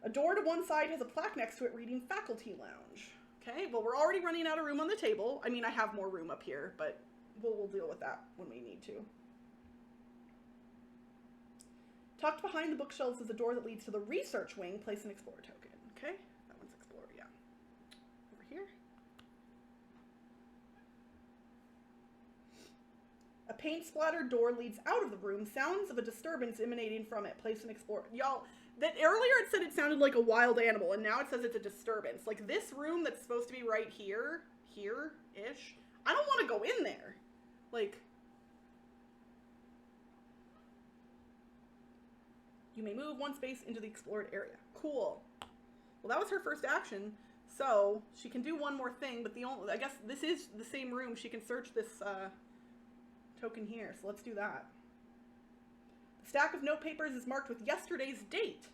A door to one side has a plaque next to it reading Faculty Lounge. Okay, well, we're already running out of room on the table. I mean, I have more room up here, but we'll deal with that when we need to. Tucked behind the bookshelves is a door that leads to the research wing. Place an Explorer token. Okay, that one's Explorer, yeah. Over here. paint splattered door leads out of the room. Sounds of a disturbance emanating from it. Place and explore. Y'all, that earlier it said it sounded like a wild animal, and now it says it's a disturbance. Like this room that's supposed to be right here, here-ish. I don't want to go in there. Like, you may move one space into the explored area. Cool. Well, that was her first action, so she can do one more thing, but I guess this is the same room. She can search this token here, so let's do that. The stack of note papers is marked with yesterday's date.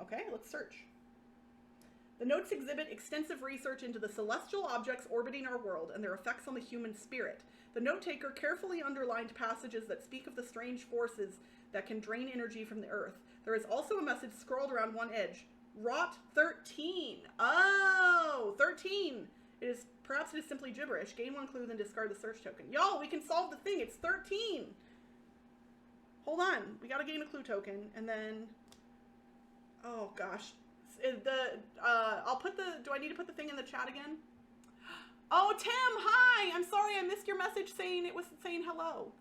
Okay, let's search. The notes exhibit extensive research into the celestial objects orbiting our world and their effects on the human spirit. The note taker carefully underlined passages that speak of the strange forces that can drain energy from the earth. There is also a message scrawled around one edge. Rot 13. Oh, 13. Perhaps it is simply gibberish. Gain one clue, then discard the search token. Y'all, we can solve the thing. It's 13. Hold on. We gotta gain a clue token, and then... Oh, gosh. Do I need to put the thing in the chat again? Oh, Tim, hi! I'm sorry I missed your message saying it was saying hello.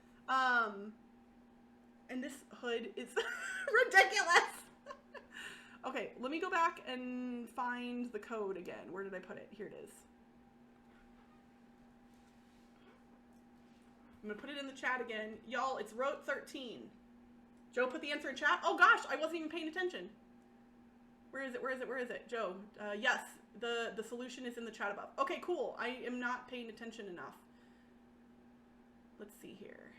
And this hood is ridiculous. Okay, let me go back and find the code again. Where did I put it? Here it is. I'm gonna put it in the chat again. Y'all, it's rote 13. Joe put the answer in chat. Oh gosh, I wasn't even paying attention. Where is it? Where is it? Where is it? Joe, yes, the solution is in the chat above. Okay, cool. I am not paying attention enough. Let's see here.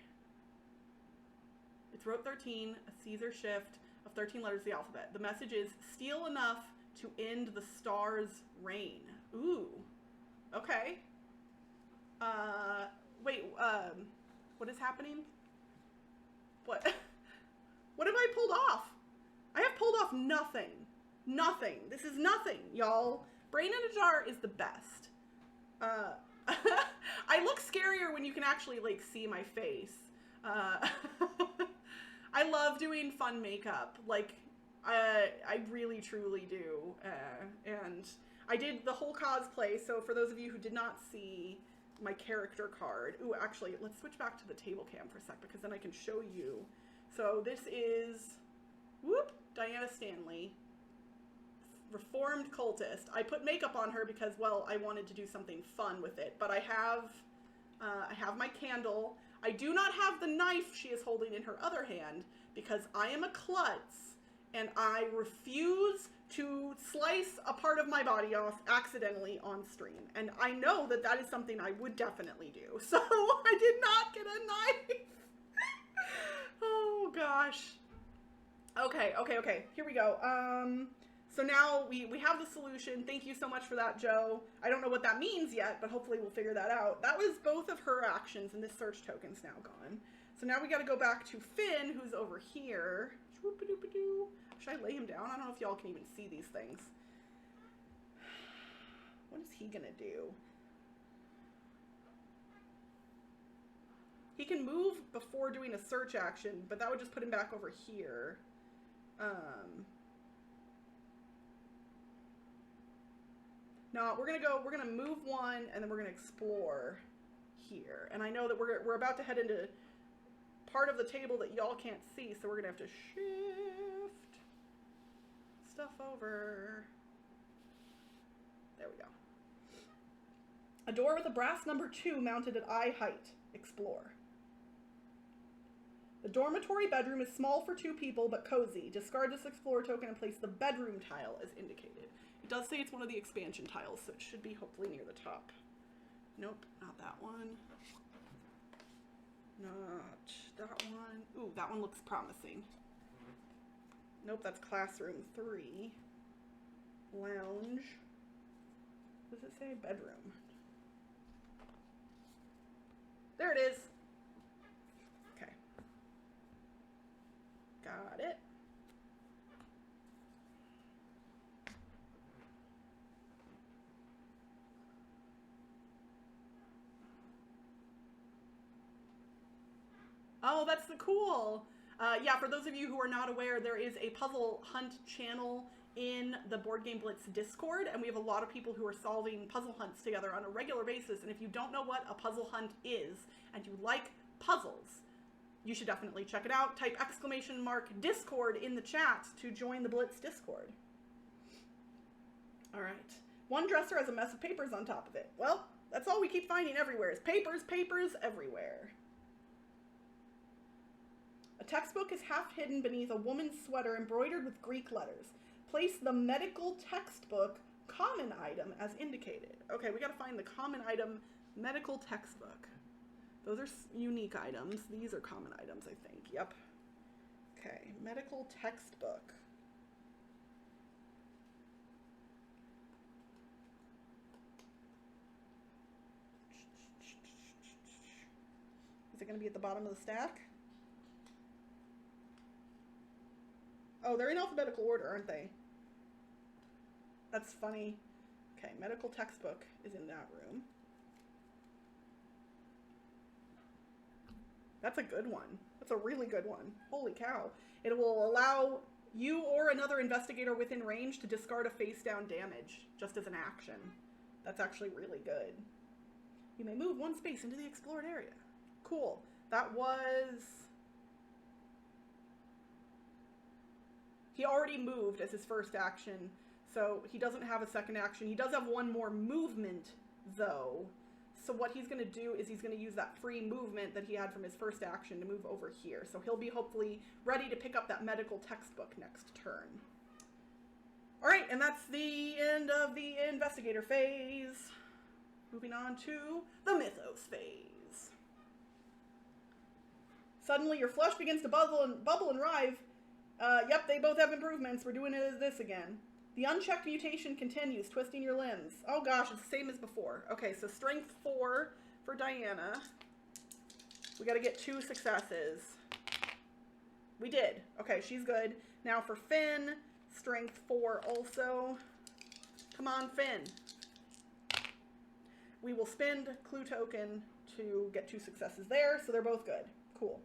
It's rote 13, a Caesar shift of 13 letters of the alphabet. The message is, steal enough to end the star's reign. Ooh. Okay. Wait, what is happening? What? What have I pulled off? I have pulled off nothing. Nothing. This is nothing, y'all. Brain in a jar is the best. I look scarier when you can actually, like, see my face. I love doing fun makeup. Like, I really, truly do. And I did the whole cosplay, so for those of you who did not see my character card. Ooh, actually, let's switch back to the table cam for a sec, because then I can show you. So this is, whoop, Diana Stanley. Reformed cultist. I put makeup on her because, well, I wanted to do something fun with it. But I have my candle. I do not have the knife she is holding in her other hand because I am a klutz and I refuse to slice a part of my body off accidentally on stream. And I know that that is something I would definitely do. So I did not get a knife. Oh gosh. Okay. Here we go. So now we have the solution. Thank you so much for that, Joe. I don't know what that means yet, but hopefully we'll figure that out. That was both of her actions, and this search token's now gone. So now we got to go back to Finn, who's over here. Should I lay him down? I don't know if y'all can even see these things. What is he gonna do? He can move before doing a search action, but that would just put him back over here. No, we're gonna move one, and then we're gonna explore here. And I know that we're about to head into part of the table that y'all can't see, so we're gonna have to shift stuff over. There we go. A door with a brass number 2 mounted at eye height. Explore. The dormitory bedroom is small for 2 people, but cozy. Discard this explore token and place the bedroom tile as indicated. It does say it's one of the expansion tiles, so it should be hopefully near the top. Nope, not that one. Not that one. Ooh, that one looks promising. Nope, that's classroom 3. Lounge. What does it say? Bedroom. There it is. Okay. Got it. Oh, that's the cool. Yeah, for those of you who are not aware, there is a puzzle hunt channel in the Board Game Blitz Discord, and we have a lot of people who are solving puzzle hunts together on a regular basis. And if you don't know what a puzzle hunt is, and you like puzzles, you should definitely check it out. Type !! Discord in the chat to join the Blitz Discord. All right. One dresser has a mess of papers on top of it. Well, that's all we keep finding everywhere is papers, papers everywhere. A textbook is half hidden beneath a woman's sweater embroidered with Greek letters. Place the medical textbook common item as indicated. Okay, we got to find the common item medical textbook. Those are unique items. These are common items, I think. Yep. Okay, medical textbook. Is it going to be at the bottom of the stack? Oh, they're in alphabetical order, aren't they? That's funny. Okay, medical textbook is in that room. That's a good one. That's a really good one. Holy cow. It will allow you or another investigator within range to discard a face down damage, just as an action. That's actually really good. You may move one space into the explored area. Cool. That was... He already moved as his first action, so he doesn't have a second action. He does have one more movement, though. So what he's going to do is he's going to use that free movement that he had from his first action to move over here. So he'll be hopefully ready to pick up that medical textbook next turn. All right, and that's the end of the investigator phase. Moving on to the mythos phase. Suddenly your flesh begins to bubble and writhe. Yep, they both have improvements. We're doing this again. The unchecked mutation continues, twisting your limbs. Oh gosh, it's the same as before. Okay, so strength 4 for Diana. We gotta get 2 successes. We did. Okay, she's good. Now for Finn, strength 4 also. Come on, Finn. We will spend clue token to get 2 successes there, so they're both good. Cool.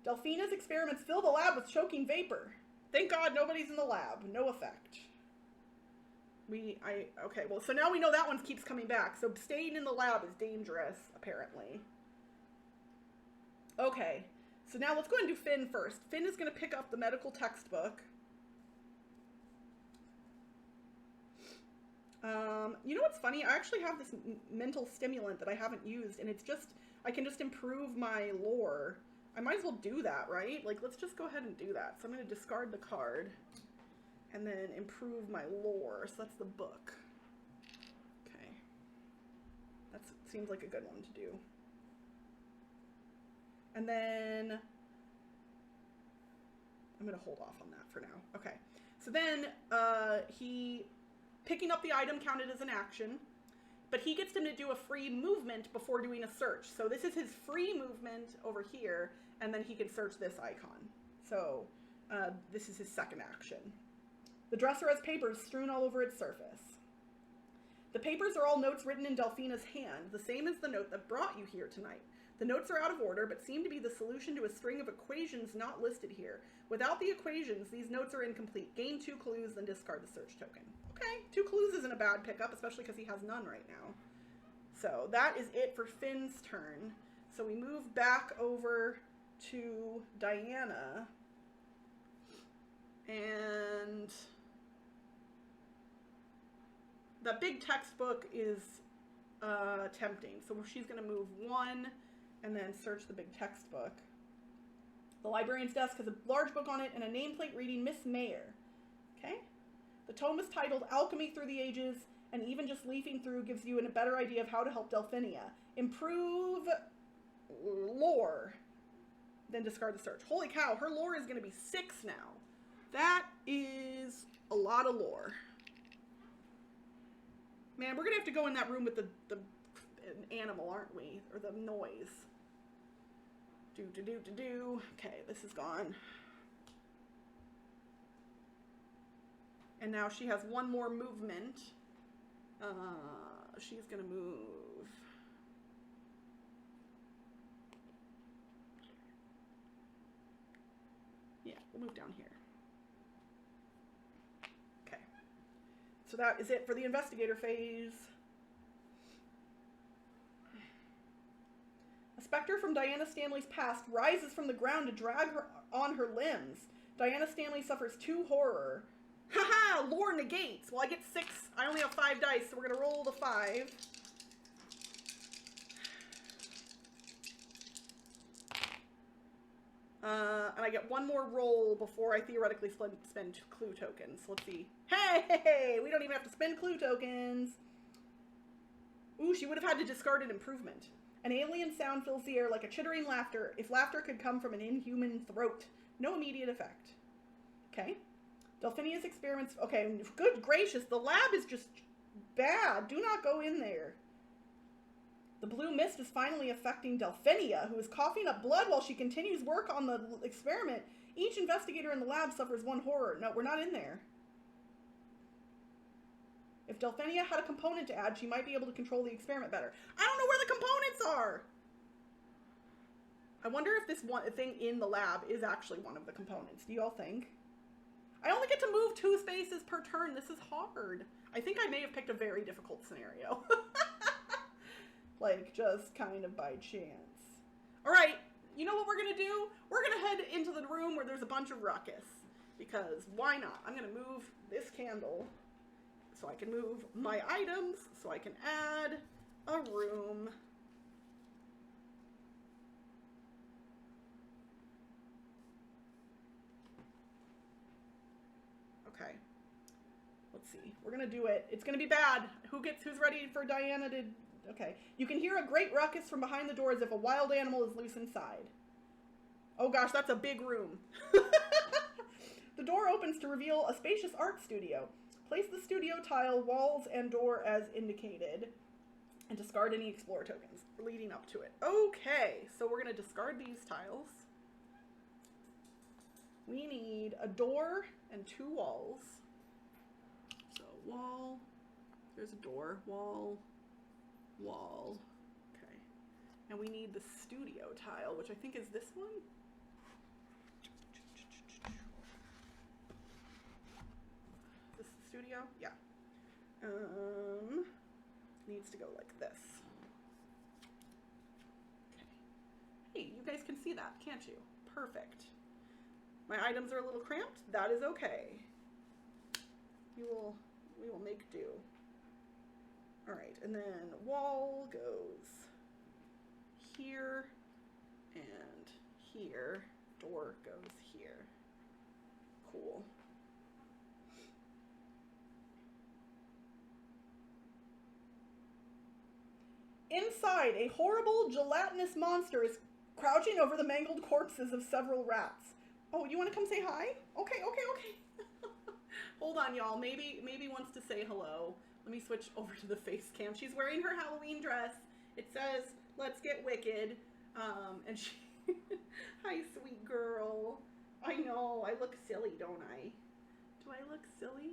Delphina's experiments fill the lab with choking vapor. Thank God nobody's in the lab. No effect. Okay, well, so now we know that one keeps coming back. So staying in the lab is dangerous, apparently. Okay, so now let's go ahead and do Finn first. Finn is going to pick up the medical textbook. You know what's funny? I actually have this mental stimulant that I haven't used, and it's just, I can just improve my lore. I might as well do that, right? Like, let's just go ahead and do that. So I'm going to discard the card and then improve my lore. So that's the book. Okay. That seems like a good one to do. And then I'm going to hold off on that for now. Okay. So then picking up the item counted as an action, but he gets him to do a free movement before doing a search. So this is his free movement over here, and then he can search this icon. So this is his second action. The dresser has papers strewn all over its surface. The papers are all notes written in Delphina's hand, the same as the note that brought you here tonight. The notes are out of order, but seem to be the solution to a string of equations not listed here. Without the equations, these notes are incomplete. Gain 2 clues, then discard the search token. Okay, 2 clues isn't a bad pickup, especially because he has none right now. So that is it for Finn's turn. So we move back over to Diana. And that big textbook is tempting. So she's going to move 1 and then search the big textbook. The librarian's desk has a large book on it and a nameplate reading Miss Mayer. Okay? The tome is titled Alchemy Through the Ages, and even just leafing through gives you a better idea of how to help Delphinia. Improve lore, then discard the search. Holy cow, her lore is going to be 6 now. That is a lot of lore. Man, we're going to have to go in that room with the animal, aren't we? Or the noise. Do. Okay, this is gone. And now she has 1 more movement. She's going to move. Yeah, we'll move down here. Okay. So that is it for the investigator phase. specter from Diana Stanley's past rises from the ground to drag her on her limbs. Diana Stanley suffers 2 horror. Haha, lore negates. Well, I get 6. I only have 5 dice, so we're going to roll the 5. And I get 1 more roll before I theoretically spend clue tokens. Let's see. Hey, we don't even have to spend clue tokens. Ooh, she would have had to discard an improvement. An alien sound fills the air like a chittering laughter, if laughter could come from an inhuman throat. No immediate effect. Okay. Delphinia's experiments... Okay, good gracious, the lab is just bad. Do not go in there. The blue mist is finally affecting Delphinia, who is coughing up blood while she continues work on the experiment. Each investigator in the lab suffers 1 horror. No, we're not in there. If Delphinia had a component to add, she might be able to control the experiment better. I don't know where the components are! I wonder if this one thing in the lab is actually one of the components. Do you all think? I only get to move 2 spaces per turn. This is hard. I think I may have picked a very difficult scenario. Like, just kind of by chance. Alright, you know what we're gonna do? We're gonna head into the room where there's a bunch of ruckus. Because why not? I'm gonna move this candle so I can move my items, so I can add a room. Okay. Let's see. We're gonna do it. It's gonna be bad. Who's ready for Diana to... Okay. You can hear a great ruckus from behind the door as if a wild animal is loose inside. Oh gosh, that's a big room. The door opens to reveal a spacious art studio. Place the studio tile, walls, and door as indicated, and discard any explore tokens leading up to it. Okay, so we're going to discard these tiles. We need a door and 2 walls. So wall, there's a door, wall, wall. Okay, and we need the studio tile, which I think is this one. Studio? Yeah. Needs to go like this. Okay. Hey, you guys can see that, can't you? Perfect. My items are a little cramped. That is okay. We will make do. All right, and then wall goes here and here. Door goes here. Cool. Inside, a horrible gelatinous monster is crouching over the mangled corpses of several rats. Oh, you want to come say hi? Okay. Hold on, y'all. Maybe wants to say hello. Let me switch over to the face cam. She's wearing her Halloween dress. It says, "Let's get wicked." And she... Hi, sweet girl. I know, I look silly, don't I? Do I look silly?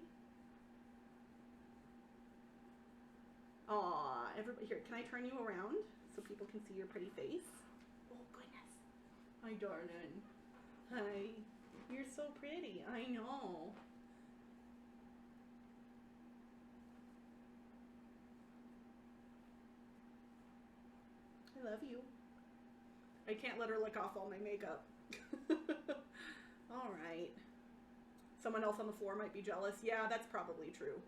Aw, everybody, here, can I turn you around so people can see your pretty face? Oh, goodness. Hi, darling. Hi. You're so pretty. I know. I love you. I can't let her lick off all my makeup. All right. Someone else on the floor might be jealous. Yeah, that's probably true.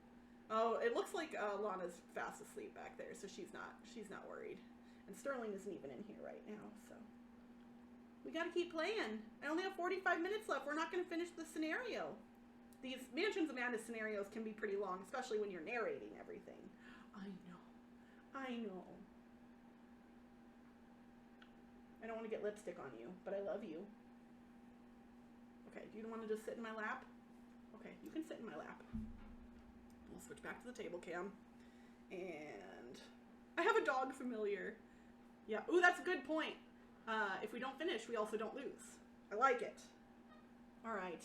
Oh, it looks like Lana's fast asleep back there, so she's not worried. And Sterling isn't even in here right now, so. We gotta keep playing. I only have 45 minutes left. We're not gonna finish the scenario. These Mansions of Madness scenarios can be pretty long, especially when you're narrating everything. I know. I don't want to get lipstick on you, but I love you. Okay, do you want to just sit in my lap? Okay, you can sit in my lap. We'll switch back to the table cam. And I have a dog familiar. Yeah, ooh, that's a good point. If we don't finish, we also don't lose. I like it. All right.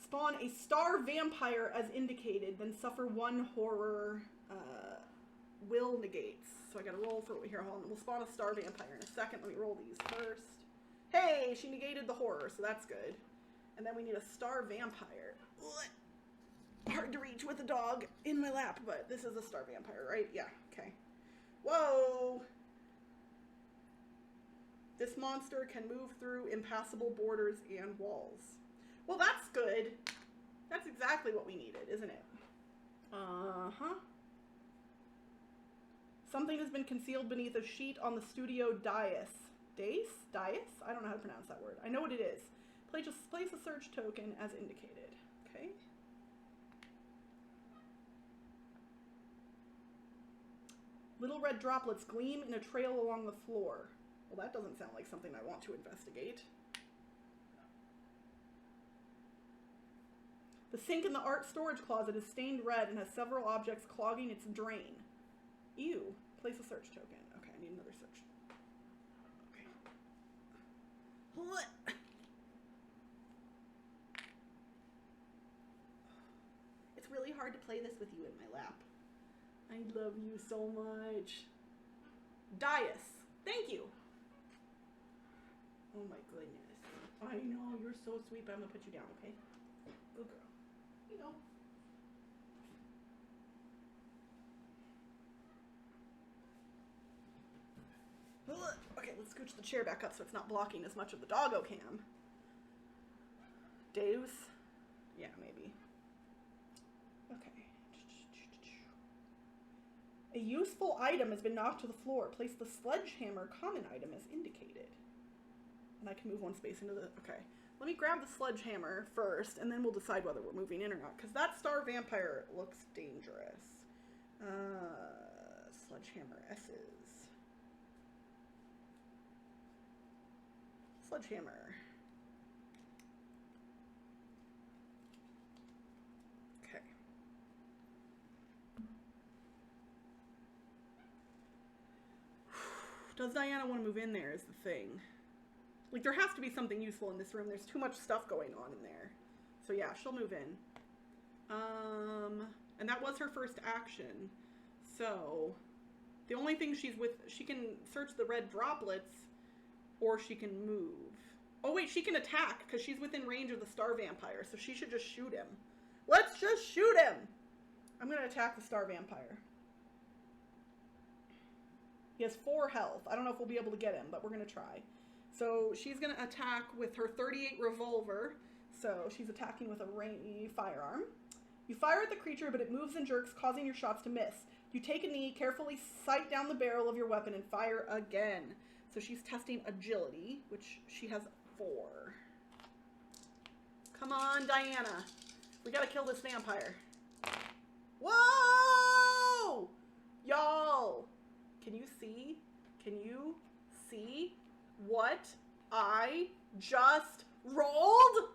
Spawn a star vampire as indicated, then suffer 1 horror. Will negates. So I gotta roll for here. Hold on. We'll spawn a star vampire in a second. Let me roll these first. Hey, she negated the horror, so that's good. And then we need a star vampire. Ugh. Hard to reach with a dog in my lap, but this is a star vampire, right? Yeah, okay. Whoa! This monster can move through impassable borders and walls. Well, that's good. That's exactly what we needed, isn't it? Uh-huh. Something has been concealed beneath a sheet on the studio dais. Dais? Dais? I don't know how to pronounce that word. I know what it is. Place a search token as indicated. Okay. Little red droplets gleam in a trail along the floor. Well, that doesn't sound like something I want to investigate. The sink in the art storage closet is stained red and has several objects clogging its drain. Ew. Place a search token. Okay, I need another search. Okay. What? It's really hard to play this with you in my lap. I love you so much. Dais. Thank you. Oh my goodness. I know, you're so sweet, but I'm gonna put you down, okay? Good girl. You know. Okay, let's scooch the chair back up so it's not blocking as much of the doggo cam. Deus? Yeah, maybe. Okay. A useful item has been knocked to the floor. Place the sledgehammer common item as indicated. And I can move one space into the... Okay. Let me grab the sledgehammer first, and then we'll decide whether we're moving in or not. Because that star vampire looks dangerous. Sledgehammer S's. Sledgehammer. Okay. Does Diana want to move in there is the thing. Like, there has to be something useful in this room. There's too much stuff going on in there. So yeah, she'll move in. And that was her first action. So the only thing she can search the red droplets, or she can move. Oh wait, she can attack because she's within range of the star vampire. So she should just shoot him. Let's just shoot him. I'm going to attack the star vampire. He has 4 health. I don't know if we'll be able to get him, but we're going to try. So she's going to attack with her 38 revolver. So she's attacking with a firearm. You fire at the creature, but it moves and jerks, causing your shots to miss. You take a knee, carefully sight down the barrel of your weapon, and fire again. So she's testing agility, which she has 4. Come on, Diana. We got to kill this vampire. Whoa! Y'all. Can you see? Can you see what I just rolled?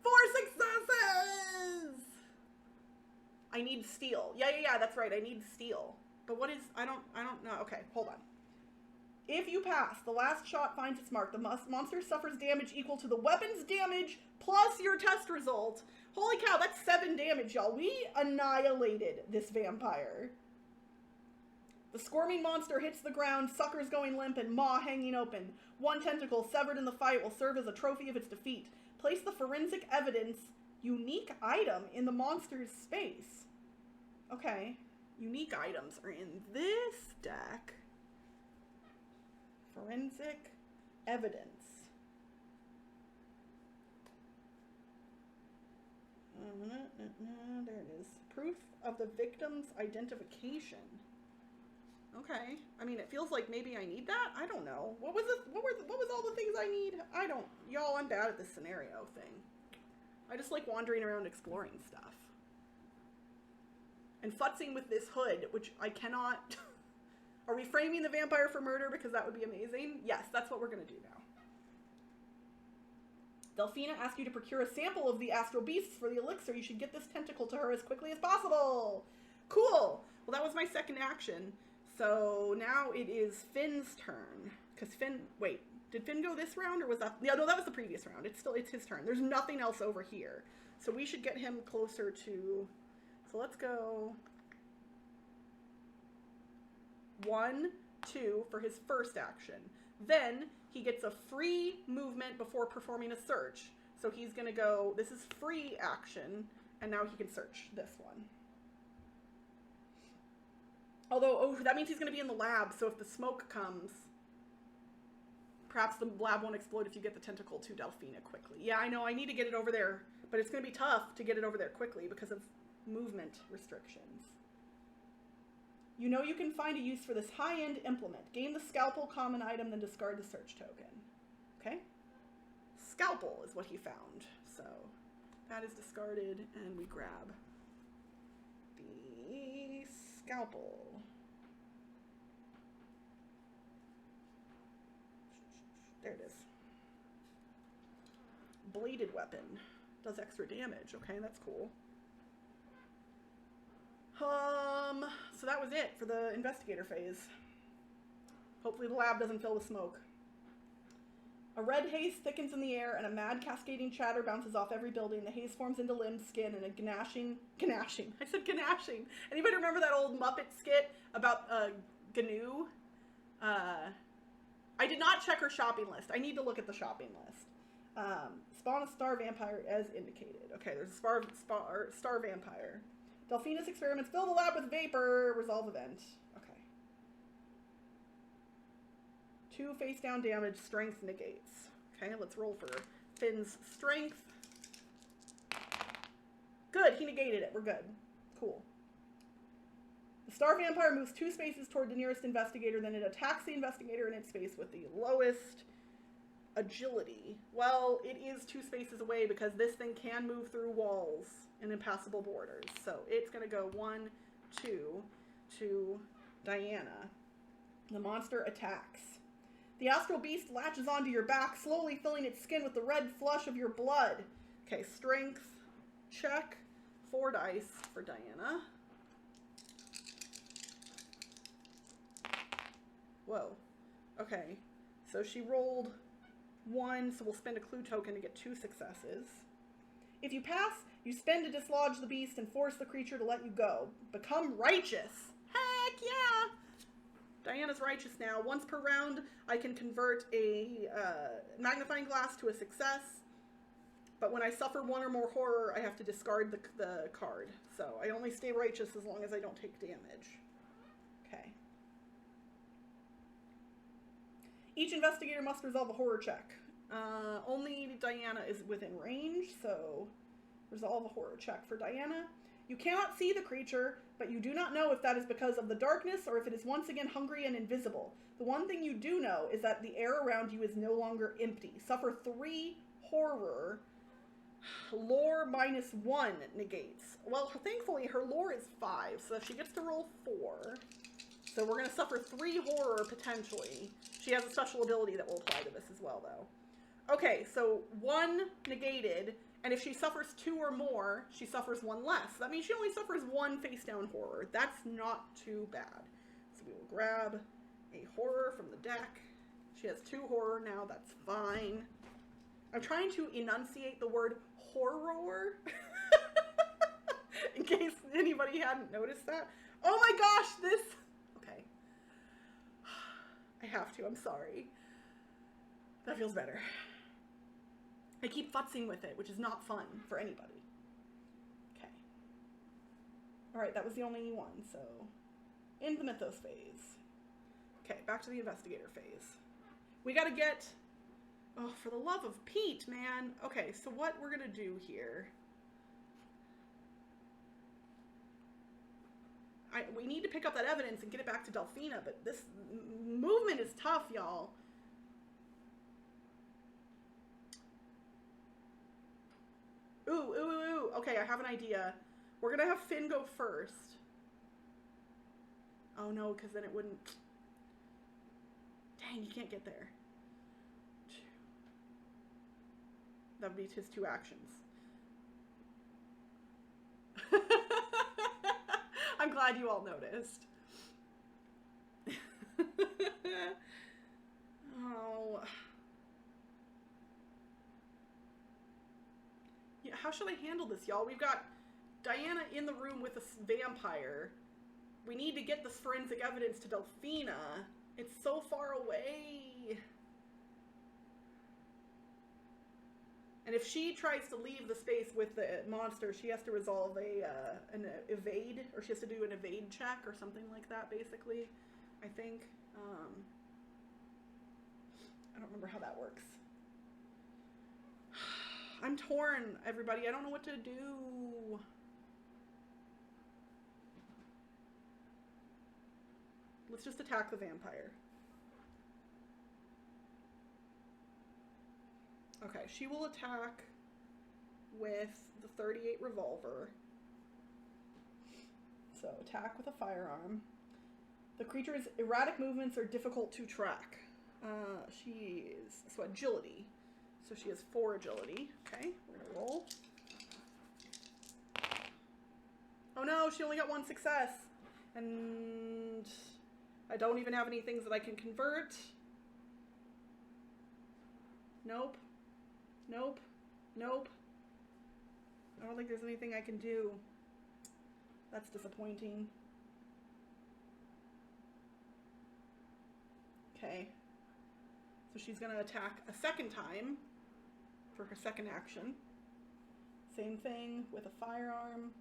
4 successes! I need steel. Yeah, that's right. I need steel. But what is, I don't know. Okay, hold on. If you pass, the last shot finds its mark. The monster suffers damage equal to the weapon's damage plus your test result. Holy cow, that's 7 damage, y'all. We annihilated this vampire. The squirming monster hits the ground, suckers going limp, and maw hanging open. 1 tentacle severed in the fight will serve as a trophy of its defeat. Place the forensic evidence unique item in the monster's space. Okay, unique items are in this deck. Forensic evidence. There it is. Proof of the victim's identification. Okay. I mean, it feels like maybe I need that. I don't know. What was it? What was all the things I need? I don't. Y'all, I'm bad at this scenario thing. I just like wandering around exploring stuff. And futzing with this hood, which I cannot... Are we framing the vampire for murder? Because that would be amazing. Yes, that's what we're going to do now. Delphina asks you to procure a sample of the astral beasts for the elixir. You should get this tentacle to her as quickly as possible. Cool. Well, that was my second action. So now it is Finn's turn. Because Finn... Wait, did Finn go this round or was that... Yeah, no, that was the previous round. It's his turn. There's nothing else over here. So we should get him closer to... So let's go... 1, 2 for his first action. Then he gets a free movement before performing a search. So he's going to go, this is free action, and now he can search this one. Although, oh, that means he's going to be in the lab, so if the smoke comes... Perhaps the lab won't explode if you get the tentacle to Delphina quickly. Yeah, I know, I need to get it over there, but it's going to be tough to get it over there quickly because of movement restrictions. You know you can find a use for this high-end implement. Gain the scalpel common item, then discard the search token. Okay? Scalpel is what he found. So that is discarded, and we grab the scalpel. There it is. Bladed weapon. Does extra damage. Okay, that's cool. So that was it for the investigator phase. Hopefully the lab doesn't fill with smoke. A red haze thickens in the air, and a mad cascading chatter bounces off every building. The haze forms into limbs, skin, and a gnashing. I said gnashing. Anybody remember that old Muppet skit about GNU? I did not check her shopping list. I need to look at the shopping list. Spawn a star vampire as indicated. Okay, there's a star vampire. Delphina's experiments fill the lab with vapor. Resolve event. Okay. 2 face down damage. Strength negates. Okay, let's roll for Finn's strength. Good, he negated it. We're good. Cool. The star vampire moves 2 spaces toward the nearest investigator, then it attacks the investigator in its space with the lowest agility. Well, it is 2 spaces away because this thing can move through walls and impassable borders. So it's going to go 1, 2 to Diana. The monster attacks. The astral beast latches onto your back, slowly filling its skin with the red flush of your blood. Okay, strength check. 4 dice for Diana. Whoa. Okay, so she rolled 1, so we'll spend a clue token to get 2 successes. If you pass, you spend to dislodge the beast and force the creature to let you go. Become righteous. Heck yeah! Diana's righteous now. Once per round, I can convert a magnifying glass to a success. But when I suffer 1 or more horror, I have to discard the card. So I only stay righteous as long as I don't take damage. Okay. Each investigator must resolve a horror check. Only Diana is within range, so resolve a horror check for Diana. You cannot see the creature, but you do not know if that is because of the darkness or if it is once again hungry and invisible. The one thing you do know is that the air around you is no longer empty. Suffer 3 horror. Lore -1 negates. Well, thankfully her lore is 5, so she gets to roll 4. So we're going to suffer 3 horror, potentially. She has a special ability that will apply to this as well, though. Okay, so 1 negated, and if she suffers 2 or more, she suffers 1 less. That means she only suffers 1 face-down horror. That's not too bad. So we will grab a horror from the deck. She has 2 horror now, that's fine. I'm trying to enunciate the word horror, in case anybody hadn't noticed that. Oh my gosh, this... Okay. I have to, I'm sorry. That feels better. I keep futzing with it, which is not fun for anybody. Okay. Alright, that was the only one, so... In the Mythos phase. Okay, back to the investigator phase. We gotta get... Oh, for the love of Pete, man. Okay, so what we're gonna do here... we need to pick up that evidence and get it back to Delphina, but this movement is tough, y'all. Ooh. Okay, I have an idea. We're gonna have Finn go first. Oh no, because then it wouldn't... Dang, you can't get there. That would be his 2 actions. I'm glad you all noticed. Oh. Yeah, how should I handle this, y'all? We've got Diana in the room with a vampire. We need to get this forensic evidence to Delphina. It's so far away. And if she tries to leave the space with the monster, she has to resolve an evade, or she has to do an evade check or something like that, basically, I think. I don't remember how that works. I'm torn, everybody. I don't know what to do. Let's just attack the vampire. Okay, she will attack with the 38 revolver. So attack with a firearm. The creature's erratic movements are difficult to track. She is, so agility. So she has 4 agility. Okay, we're gonna roll. Oh no, she only got 1 success. And I don't even have any things that I can convert. Nope. Nope. Nope. I don't think there's anything I can do. That's disappointing. Okay. So she's going to attack a second time for her second action. Same thing with a firearm.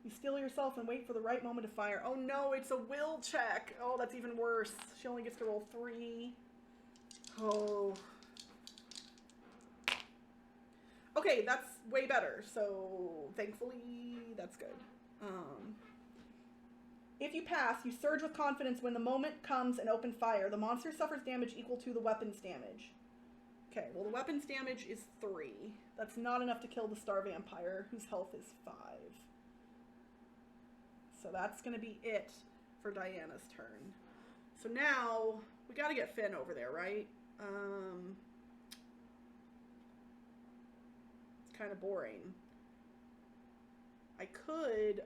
You steel yourself and wait for the right moment to fire. Oh no, it's a will check. Oh, that's even worse. She only gets to roll 3. Oh. Okay, that's way better. So thankfully, that's good. If you pass, you surge with confidence when the moment comes and open fire. The monster suffers damage equal to the weapon's damage. Okay, well the weapon's damage is 3. That's not enough to kill the star vampire, whose health is 5. So that's going to be it for Diana's turn. So now, we got to get Finn over there, right? It's kind of boring. I could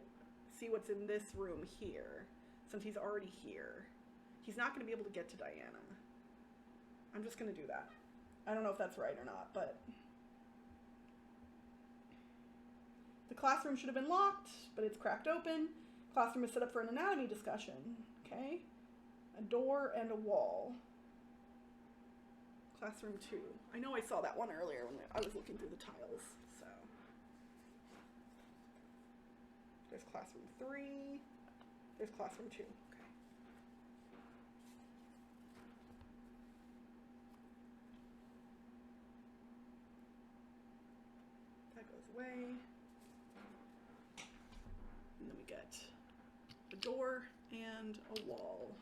see what's in this room here, since he's already here. He's not going to be able to get to Diana. I'm just going to do that. I don't know if that's right or not, but... The classroom should have been locked, but it's cracked open. Classroom is set up for an anatomy discussion. Okay. A door and a wall. Classroom 2. I know I saw that one earlier when I was looking through the tiles, so. There's classroom 3. There's classroom 2. Okay. That goes away. And then we get a door and a wall.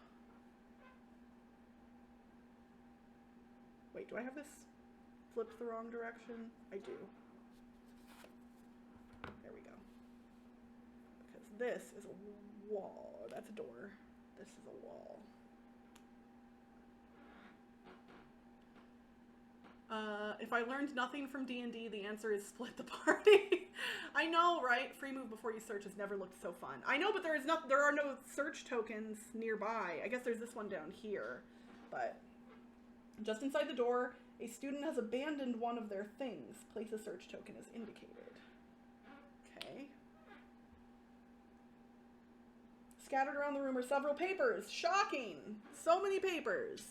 Wait, do I have this flipped the wrong direction? I do. There we go. Because this is a wall. That's a door. This is a wall. If I learned nothing from D&D, the answer is split the party. I know, right? Free move before you search has never looked so fun. I know, but there are no search tokens nearby. I guess there's this one down here, but just inside the door, a student has abandoned one of their things. Place a search token as indicated. Okay. Scattered around the room are several papers. Shocking! So many papers.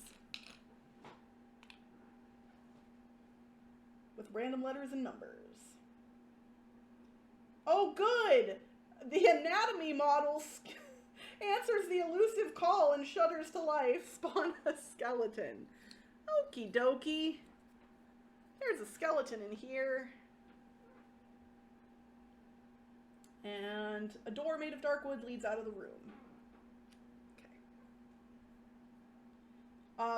With random letters and numbers. Oh, good! The anatomy model answers the elusive call and shudders to life. Spawn a skeleton. Okie dokie. There's a skeleton in here. And a door made of dark wood leads out of the room. Okay.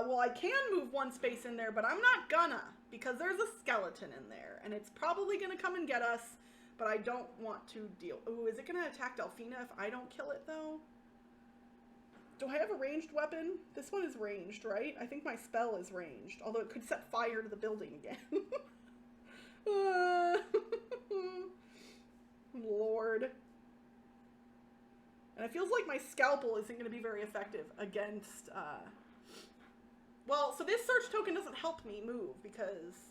Well, I can move 1 space in there, but I'm not gonna, because there's a skeleton in there, and it's probably gonna come and get us, but I don't want to deal. Ooh, is it gonna attack Delphina if I don't kill it, though? Do I have a ranged weapon? This one is ranged, right? I think my spell is ranged, although it could set fire to the building again. Lord. And it feels like my scalpel isn't going to be very effective against, well, so this search token doesn't help me move because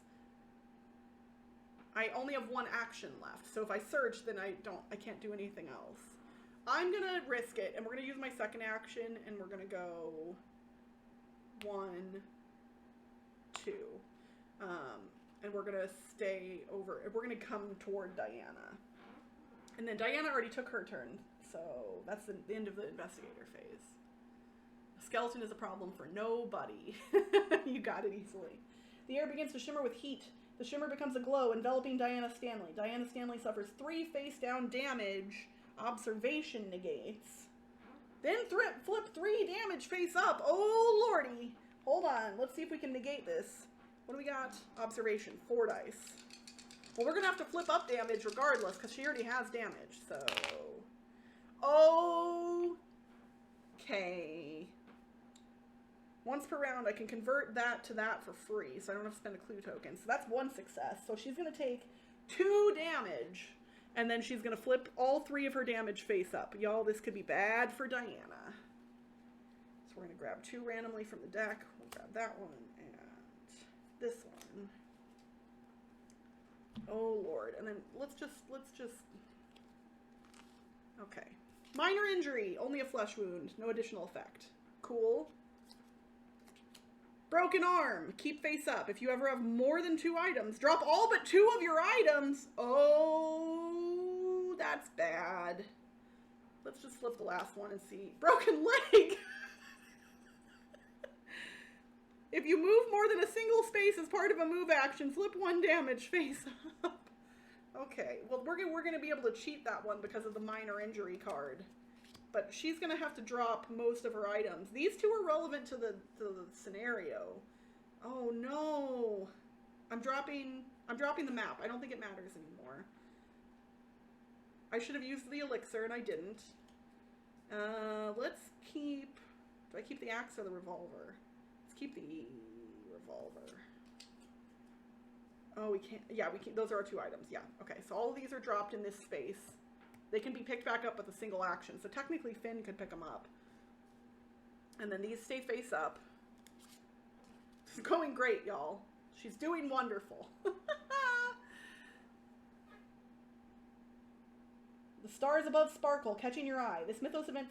I only have 1 action left. So if I search, then I can't do anything else. I'm going to risk it, and we're going to use my second action, and we're going to go 1, 2. And we're going to stay over, we're going to come toward Diana. And then Diana already took her turn, so that's the end of the investigator phase. Skeleton is a problem for nobody. You got it easily. The air begins to shimmer with heat. The shimmer becomes a glow, enveloping Diana Stanley. Diana Stanley suffers 3 face-down damage. Observation negates. Then flip 3 damage face up. Oh, lordy. Hold on. Let's see if we can negate this. What do we got? Observation. 4 dice. Well, we're going to have to flip up damage regardless, because she already has damage, so... Okay. Once per round, I can convert that to that for free, so I don't have to spend a clue token. So that's 1 success. So she's going to take 2 damage, and then she's going to flip all 3 of her damage face up. Y'all, this could be bad for Diana. So we're going to grab 2 randomly from the deck. We'll grab that one and this one. Oh, Lord. And then let's just... Okay. Minor injury. Only a flesh wound. No additional effect. Cool. Broken arm. Keep face up. If you ever have more than 2 items, drop all but 2 of your items. Oh, that's bad. Let's just flip the last one and see. Broken leg. If you move more than a single space as part of a move action, flip 1 damage face up. Okay, well, we're gonna be able to cheat that one because of the minor injury card. But she's gonna have to drop most of her items. These 2 are relevant to the scenario. Oh no. I'm dropping the map. I don't think it matters anymore. I should have used the elixir and I didn't. Let's keep... Do I keep the axe or the revolver? Let's keep the revolver. Oh, we can't... Yeah, we can. Those are our 2 items. Yeah, okay. So all of these are dropped in this space. They can be picked back up with a single action. So technically Finn could pick them up. And then these stay face up. This is going great, y'all. She's doing wonderful. The stars above sparkle, catching your eye. This mythos event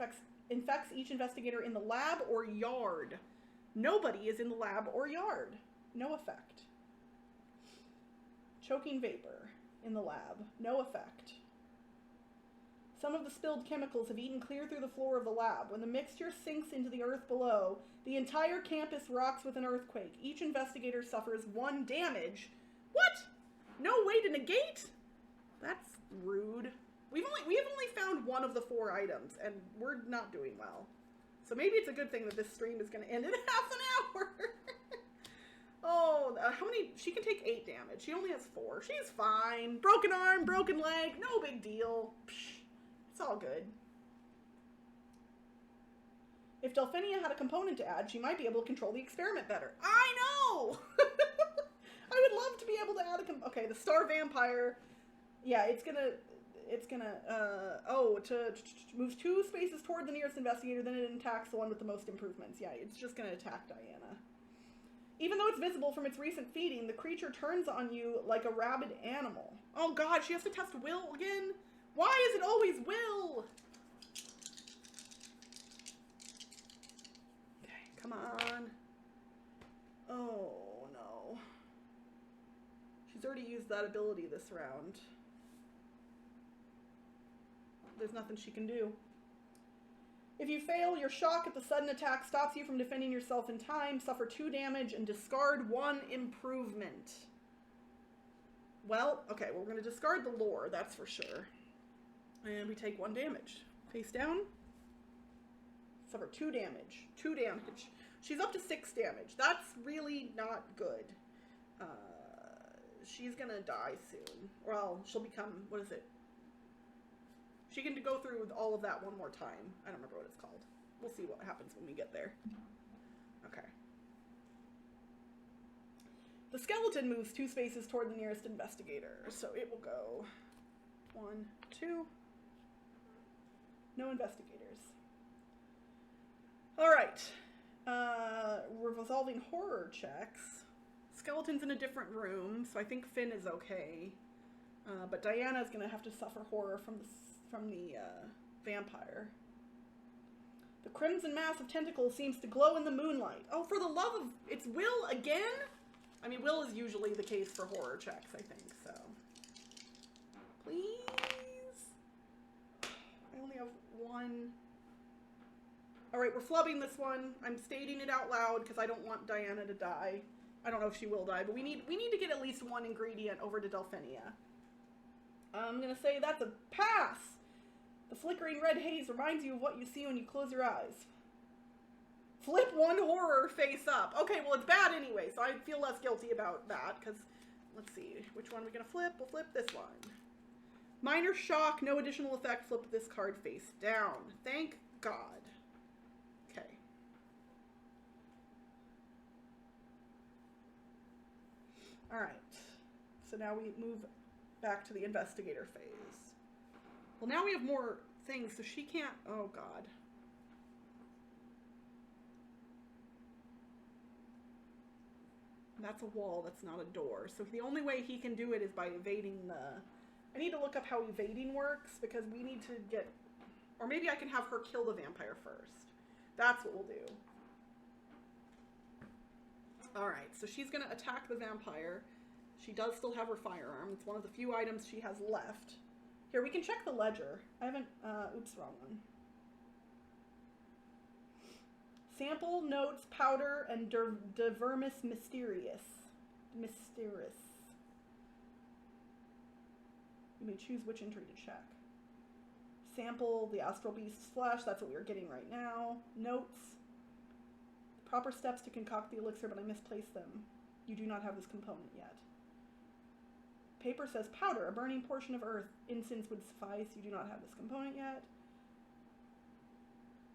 infects each investigator in the lab or yard. Nobody is in the lab or yard. No effect. Choking vapor in the lab. No effect. Some of the spilled chemicals have eaten clear through the floor of the lab. When the mixture sinks into the earth below, the entire campus rocks with an earthquake. Each investigator suffers 1 damage. What? No way to negate? That's rude. We have only found 1 of the 4 items, and we're not doing well. So maybe it's a good thing that this stream is going to end in half an hour. Oh, how many? She can take 8 damage. She only has 4. She's fine. Broken arm, broken leg, no big deal. Psh, it's all good. If Delphinia had a component to add, she might be able to control the experiment better. I know! I would love to be able to add a okay, the star vampire. Yeah, it's gonna moves 2 spaces toward the nearest investigator, then it attacks the one with the most improvements. Yeah, it's just gonna attack Diana. Even though it's visible from its recent feeding, the creature turns on you like a rabid animal. Oh god, she has to test will again? Why is it always will? Okay, come on. Oh no. She's already used that ability this round. There's nothing she can do. If you fail, your shock at the sudden attack stops you from defending yourself in time. Suffer 2 damage and discard 1 improvement. Well, okay, well, we're going to discard the lore, that's for sure. And we take 1 damage. Face down. Suffer 2 damage. 2 damage. She's up to 6 damage. That's really not good. She's going to die soon. Well, she'll become, what is it? She can go through all of that 1 more time. I don't remember what it's called. We'll see what happens when we get there. Okay. The skeleton moves 2 spaces toward the nearest investigator. So it will go 1, 2. No investigators. All right. We're resolving horror checks. Skeleton's in a different room, so I think Finn is okay. But Diana's going to have to suffer horror from the vampire. The crimson mass of tentacles seems to glow in the moonlight. Oh, for the love of... It's will again? I mean, will is usually the case for horror checks, I think, so... Please? I only have 1... All right, we're flubbing this one. I'm stating it out loud because I don't want Diana to die. I don't know if she will die, but we need to get at least one ingredient over to Delphinia. I'm gonna say that's a pass. The flickering red haze reminds you of what you see when you close your eyes. Flip one horror face up. Okay, well, it's bad anyway, so I feel less guilty about that, because, let's see, which one are we going to flip? We'll flip this one. Minor shock, no additional effect, flip this card face down. Thank God. Okay. Alright, so now we move back to the investigator phase. Well, now we have more things, so she can't, oh God. That's a wall, that's not a door. So the only way he can do it is by evading the... I need to look up how evading works, because we need to get... Or maybe I can have her kill the vampire first. That's what we'll do. Alright, so she's going to attack the vampire. She does still have her firearm. It's one of the few items she has left. Here, we can check the ledger. I haven't... oops, wrong one. Sample, notes, powder, and de vermis mysterious. Mysterious. You may choose which entry to check. Sample, the astral beast's flesh. That's what we are getting right now. Notes. Proper steps to concoct the elixir, but I misplaced them. You do not have this component yet. Paper says powder, a burning portion of earth. Incense would suffice. You do not have this component yet.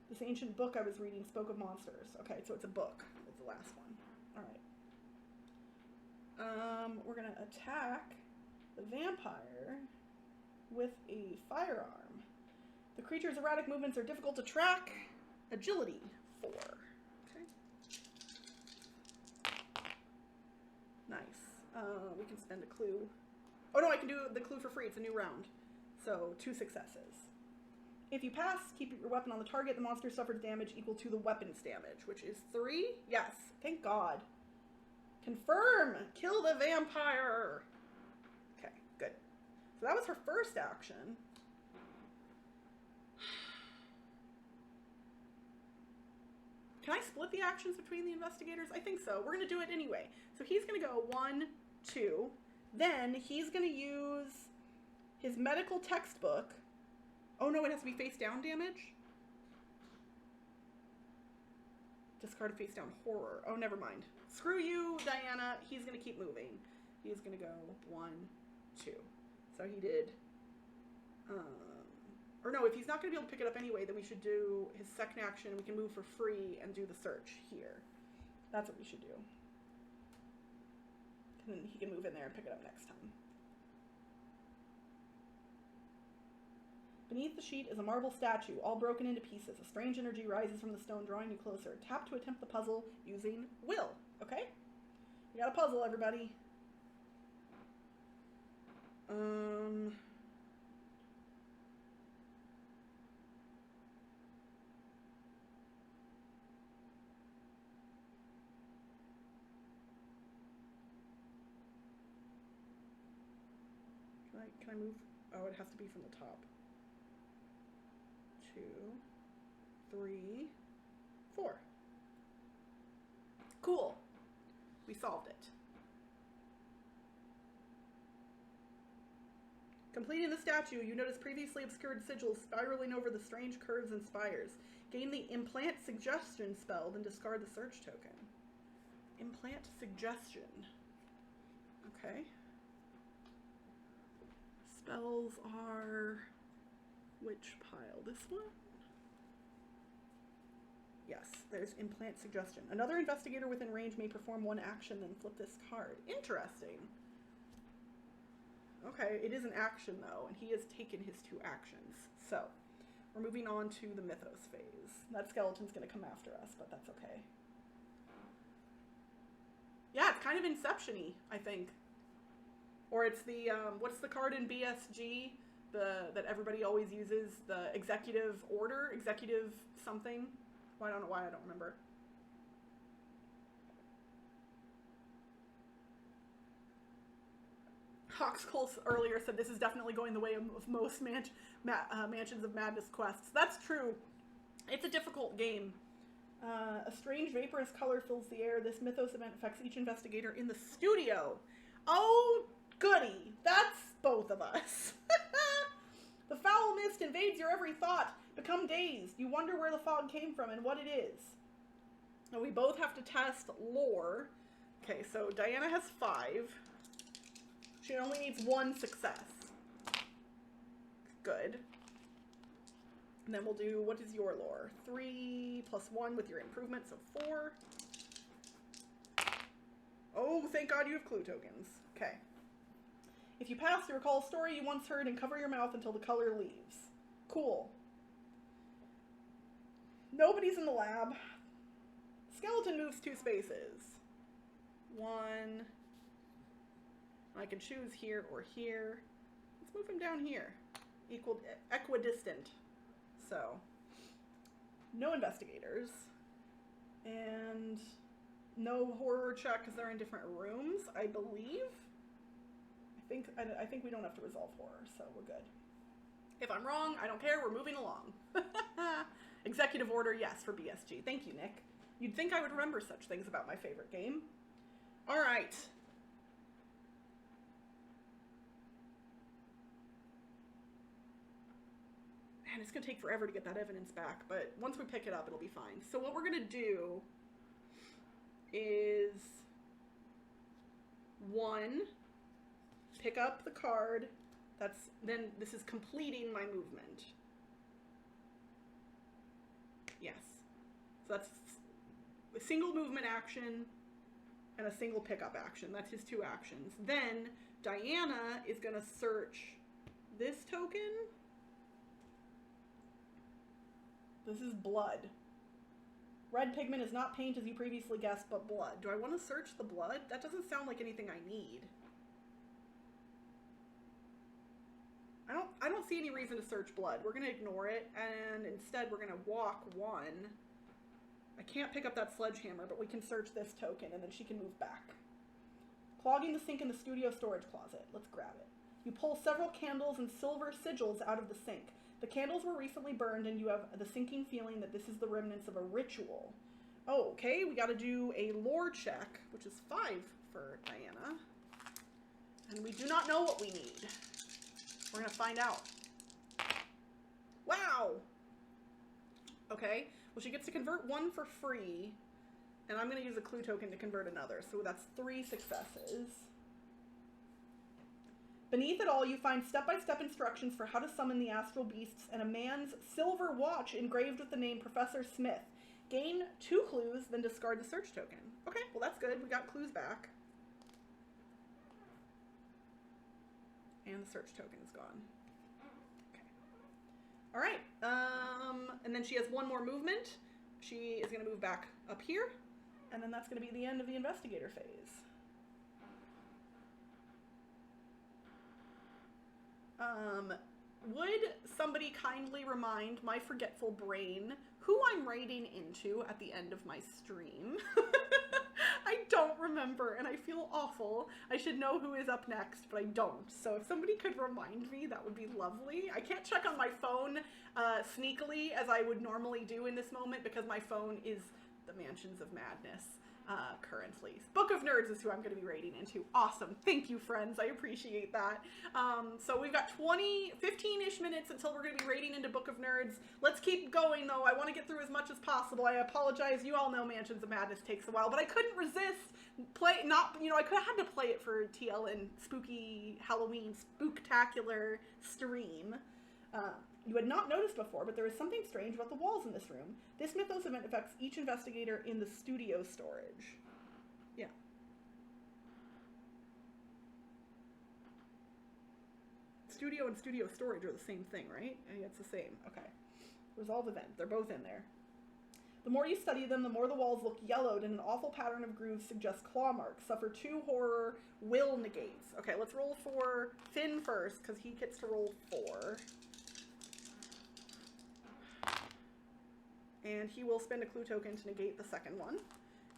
This ancient book I was reading spoke of monsters. Okay, so it's a book. It's the last one. Alright. We're going to attack the vampire with a firearm. The creature's erratic movements are difficult to track. Agility 4. Okay. Nice. We can spend a clue. Oh no, I can do the clue for free. It's a new round. So 2 successes. If you pass, keep your weapon on the target. The monster suffers damage equal to the weapon's damage, which is 3. Yes. Thank God. Confirm. Kill the vampire. Okay, good. So that was her first action. Can I split the actions between the investigators? I think so. We're going to do it anyway. So he's going to go 1, 2. Then he's going to use his medical textbook. Oh no, it has to be face down damage? Discard face down horror. Oh, never mind. Screw you, Diana. He's going to keep moving. He's going to go 1, 2. So he did... or no, if he's not going to be able to pick it up anyway, then we should do his second action. We can move for free and do the search here. That's what we should do. And then he can move in there and pick it up next time. Beneath the sheet is a marble statue, all broken into pieces. A strange energy rises from the stone, drawing you closer. Tap to attempt the puzzle using will. Okay? We got a puzzle, everybody. Can I move? Oh, it has to be from the top. 2, 3, 4. Cool. We solved it. Completing the statue, you notice previously obscured sigils spiraling over the strange curves and spires. Gain the implant suggestion spell, then discard the search token. Implant suggestion. Okay. Spells are... which pile? This one? Yes, there's implant suggestion. Another investigator within range may perform 1 action, then flip this card. Interesting. Okay, it is an action though, and he has taken his 2 actions. So, we're moving on to the mythos phase. That skeleton's gonna come after us, but that's okay. Yeah, it's kind of Inception-y, I think. Or it's the, what's the card in BSG? That everybody always uses, the executive order, executive something. Well, I don't know why, I don't remember. Hawkskull earlier said this is definitely going the way of most Mansions of Madness quests. That's true. It's a difficult game. A strange vaporous color fills the air. This mythos event affects each investigator in the studio. Oh, goody. That's both of us. The foul mist invades your every thought. Become dazed. You wonder where the fog came from and what it is. Now we both have to test lore. Okay, so Diana has 5. She only needs 1 success. Good. And then we'll do, what is your lore? 3 plus 1 with your improvement, so 4. Oh, thank God you have clue tokens. Okay. If you pass, you recall a story you once heard and cover your mouth until the color leaves. Cool. Nobody's in the lab. Skeleton moves 2 spaces. 1. I can choose here or here. Let's move him down here. Equidistant. So, no investigators. And no horror check because they're in different rooms, I believe. I think we don't have to resolve horror, so we're good. If I'm wrong, I don't care. We're moving along. Executive order, yes, for BSG. Thank you, Nick. You'd think I would remember such things about my favorite game. All right. Man, it's going to take forever to get that evidence back, but once we pick it up, it'll be fine. So what we're going to do is 1, pick up the card. Then this is completing my movement. Yes. So that's a single movement action and a single pickup action. That's his 2 actions. Then Diana is going to search this token. This is blood. Red pigment is not paint as you previously guessed, but blood. Do I want to search the blood? That doesn't sound like anything I need. I don't see any reason to search blood. We're going to ignore it, and instead we're going to walk 1. I can't pick up that sledgehammer, but we can search this token, and then she can move back. Clogging the sink in the studio storage closet. Let's grab it. You pull several candles and silver sigils out of the sink. The candles were recently burned, and you have the sinking feeling that this is the remnants of a ritual. Oh, okay, we got to do a lore check, which is 5 for Diana. And we do not know what we need. We're going to find out. Wow! Okay, well, she gets to convert 1 for free, and I'm going to use a clue token to convert another, so that's 3 successes. Beneath it all, you find step-by-step instructions for how to summon the astral beasts and a man's silver watch engraved with the name Professor Smith. Gain 2 clues, then discard the search token. Okay, well that's good. We got clues back. And the search token is gone. Okay. All right. And then she has 1 more movement. She is going to move back up here. And then that's going to be the end of the investigator phase. Would somebody kindly remind my forgetful brain who I'm raiding into at the end of my stream? I don't remember, and I feel awful. I should know who is up next, but I don't. So if somebody could remind me, that would be lovely. I can't check on my phone sneakily, as I would normally do in this moment, because my phone is the Mansions of Madness currently. Book of Nerds is who I'm going to be raiding into. Awesome. Thank you, friends. I appreciate that. So we've got 15-ish minutes until we're going to be raiding into Book of Nerds. Let's keep going, though. I want to get through as much as possible. I apologize. You all know Mansions of Madness takes a while, but I couldn't resist I could have had to play it for TLN Spooky Halloween Spooktacular stream. You had not noticed before, but there is something strange about the walls in this room. This mythos event affects each investigator in the studio storage. Yeah. Studio and studio storage are the same thing, right? Yeah, it's the same. Okay. Resolve event. They're both in there. The more you study them, the more the walls look yellowed, and an awful pattern of grooves suggests claw marks. Suffer 2 horror will negates. Okay, let's roll for Finn first, because he gets to roll 4. And he will spend a clue token to negate the second one.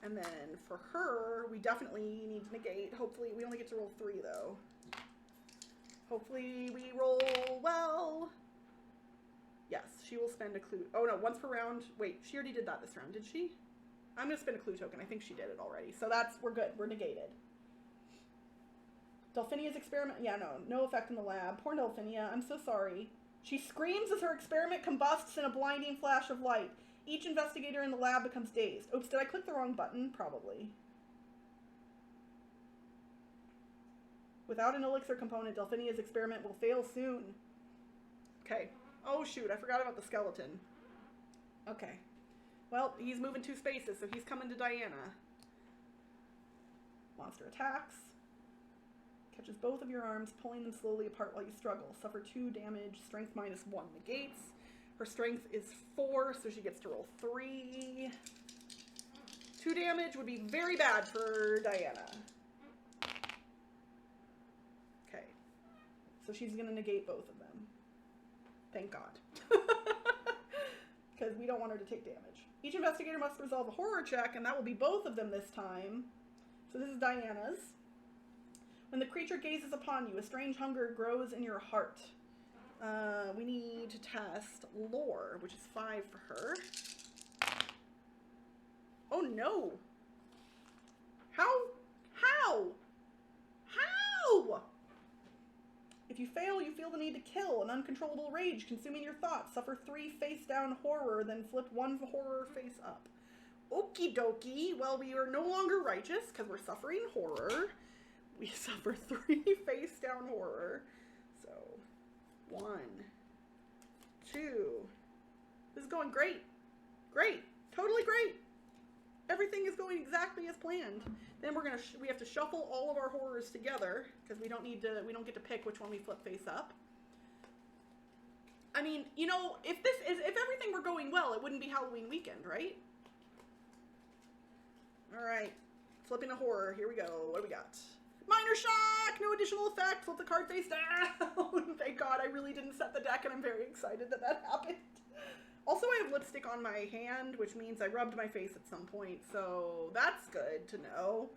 And then for her, we definitely need to negate. Hopefully, we only get to roll 3, though. Hopefully we roll well. Yes, she will spend a clue. Oh no, once per round. Wait, she already did that this round, did she? I'm going to spend a clue token. I think she did it already. So we're good. We're negated. Delphinia's experiment. Yeah, no effect in the lab. Poor Delphinia. I'm so sorry. She screams as her experiment combusts in a blinding flash of light. Each investigator in the lab becomes dazed. Oops, did I click the wrong button? Probably. Without an elixir component, Delphinia's experiment will fail soon. Okay. Oh, shoot. I forgot about the skeleton. Okay. Well, he's moving 2 spaces, so he's coming to Diana. Monster attacks. Catches both of your arms, pulling them slowly apart while you struggle. Suffer 2 damage. Strength -1 negates. Her strength is 4, so she gets to roll 3. 2 damage would be very bad for Diana. Okay. So she's going to negate both of them. Thank God. Because we don't want her to take damage. Each investigator must resolve a horror check, and that will be both of them this time. So this is Diana's. When the creature gazes upon you, a strange hunger grows in your heart. We need to test lore, which is 5 for her. Oh no! How? If you fail, you feel the need to kill, an uncontrollable rage consuming your thoughts. Suffer 3 face-down horror, then flip 1 horror face up. Okie dokie. Well, we are no longer righteous because we're suffering horror. We suffer 3 face-down horror. So, 1, 2. This is going great. Great. Totally great. Everything is going exactly as planned. Then we have to shuffle all of our horrors together because we don't get to pick which one we flip face up. I mean, you know, if everything were going well, it wouldn't be Halloween weekend, right? All right, flipping a horror. Here we go. What do we got? Minor shock, no additional effect. Flip the card face down. Thank God, I really didn't set the deck, and I'm very excited that happened. Also, I have lipstick on my hand, which means I rubbed my face at some point, so that's good to know.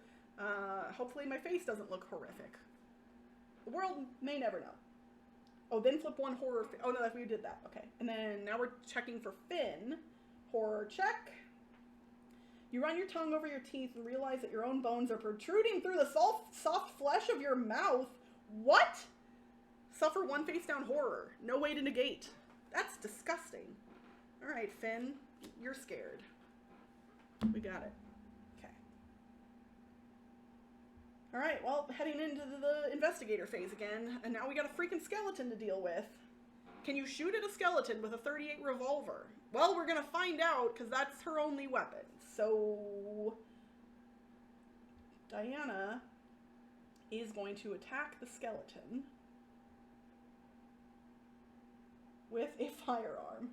Hopefully my face doesn't look horrific. The world may never know. Oh, then flip 1 horror. Oh, no, we did that. Okay. And then now we're checking for Finn. Horror check. You run your tongue over your teeth and realize that your own bones are protruding through the soft flesh of your mouth. What? Suffer 1 face down horror. No way to negate. That's disgusting. All right, Finn, you're scared. We got it. Okay. All right, well, heading into the investigator phase again, and now we got a freaking skeleton to deal with. Can you shoot at a skeleton with a .38 revolver? Well, we're going to find out, because that's her only weapon. So, Diana is going to attack the skeleton with a firearm.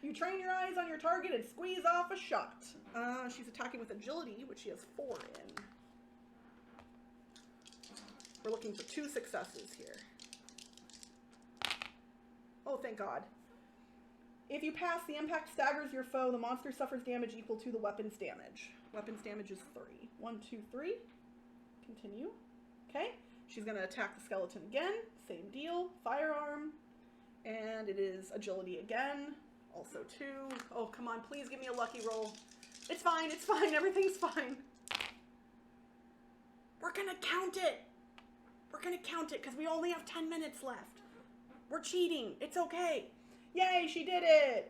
You train your eyes on your target and squeeze off a shot. She's attacking with agility, which she has 4 in. We're looking for 2 successes here. Oh, thank God. If you pass, the impact staggers your foe. The monster suffers damage equal to the weapon's damage. Weapon's damage is 3. 1, 2, 3. Continue. Okay. She's going to attack the skeleton again. Same deal. Firearm. And it is agility again. Also 2. Oh, come on. Please give me a lucky roll. It's fine. It's fine. Everything's fine. We're going to count it. We're going to count it because we only have 10 minutes left. We're cheating. It's okay. Yay, she did it.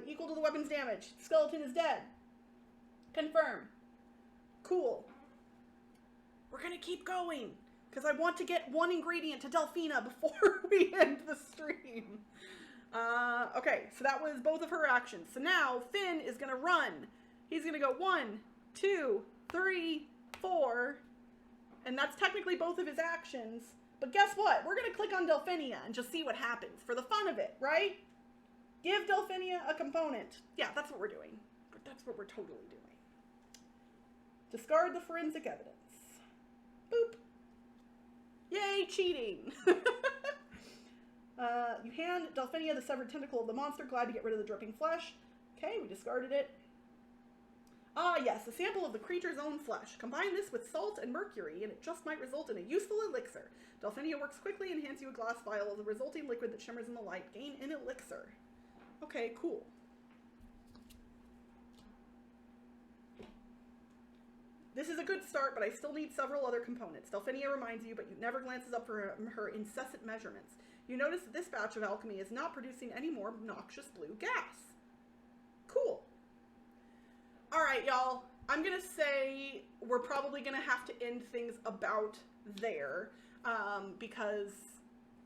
Equal to the weapon's damage. Skeleton is dead. Confirm. Cool. We're going to keep going because I want to get 1 ingredient to Delphina before we end the stream. Okay, so that was both of her actions. So now Finn is going to run. He's going to go 1, 2, 3, 4. And that's technically both of his actions. But guess what? We're going to click on Delphinia and just see what happens for the fun of it, right? Give Delphinia a component. Yeah, that's what we're doing. But that's what we're totally doing. Discard the forensic evidence. Boop. Yay, cheating. You hand Delphinia the severed tentacle of the monster, glad to get rid of the dripping flesh. Okay, we discarded it. Ah, yes, a sample of the creature's own flesh. Combine this with salt and mercury, and it just might result in a useful elixir. Delphinia works quickly and hands you a glass vial of the resulting liquid that shimmers in the light. Gain an elixir. Okay, cool. This is a good start, but I still need several other components. Delphinia reminds you, but you never glances up for her incessant measurements. You notice that this batch of alchemy is not producing any more noxious blue gas. Cool. All right, y'all. I'm going to say we're probably going to have to end things about there because,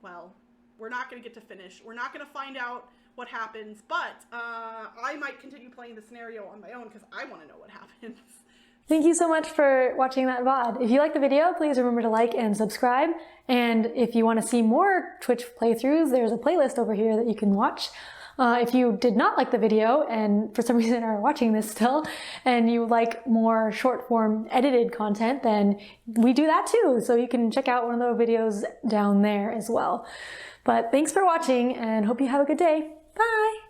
well, we're not going to get to finish. We're not going to find out what happens, but I might continue playing the scenario on my own because I want to know what happens. Thank you so much for watching that VOD. If you liked the video, please remember to like and subscribe. And if you want to see more Twitch playthroughs, there's a playlist over here that you can watch. If you did not like the video and for some reason are watching this still and you like more short form edited content, then we do that too. So you can check out one of those videos down there as well. But thanks for watching and hope you have a good day. Bye!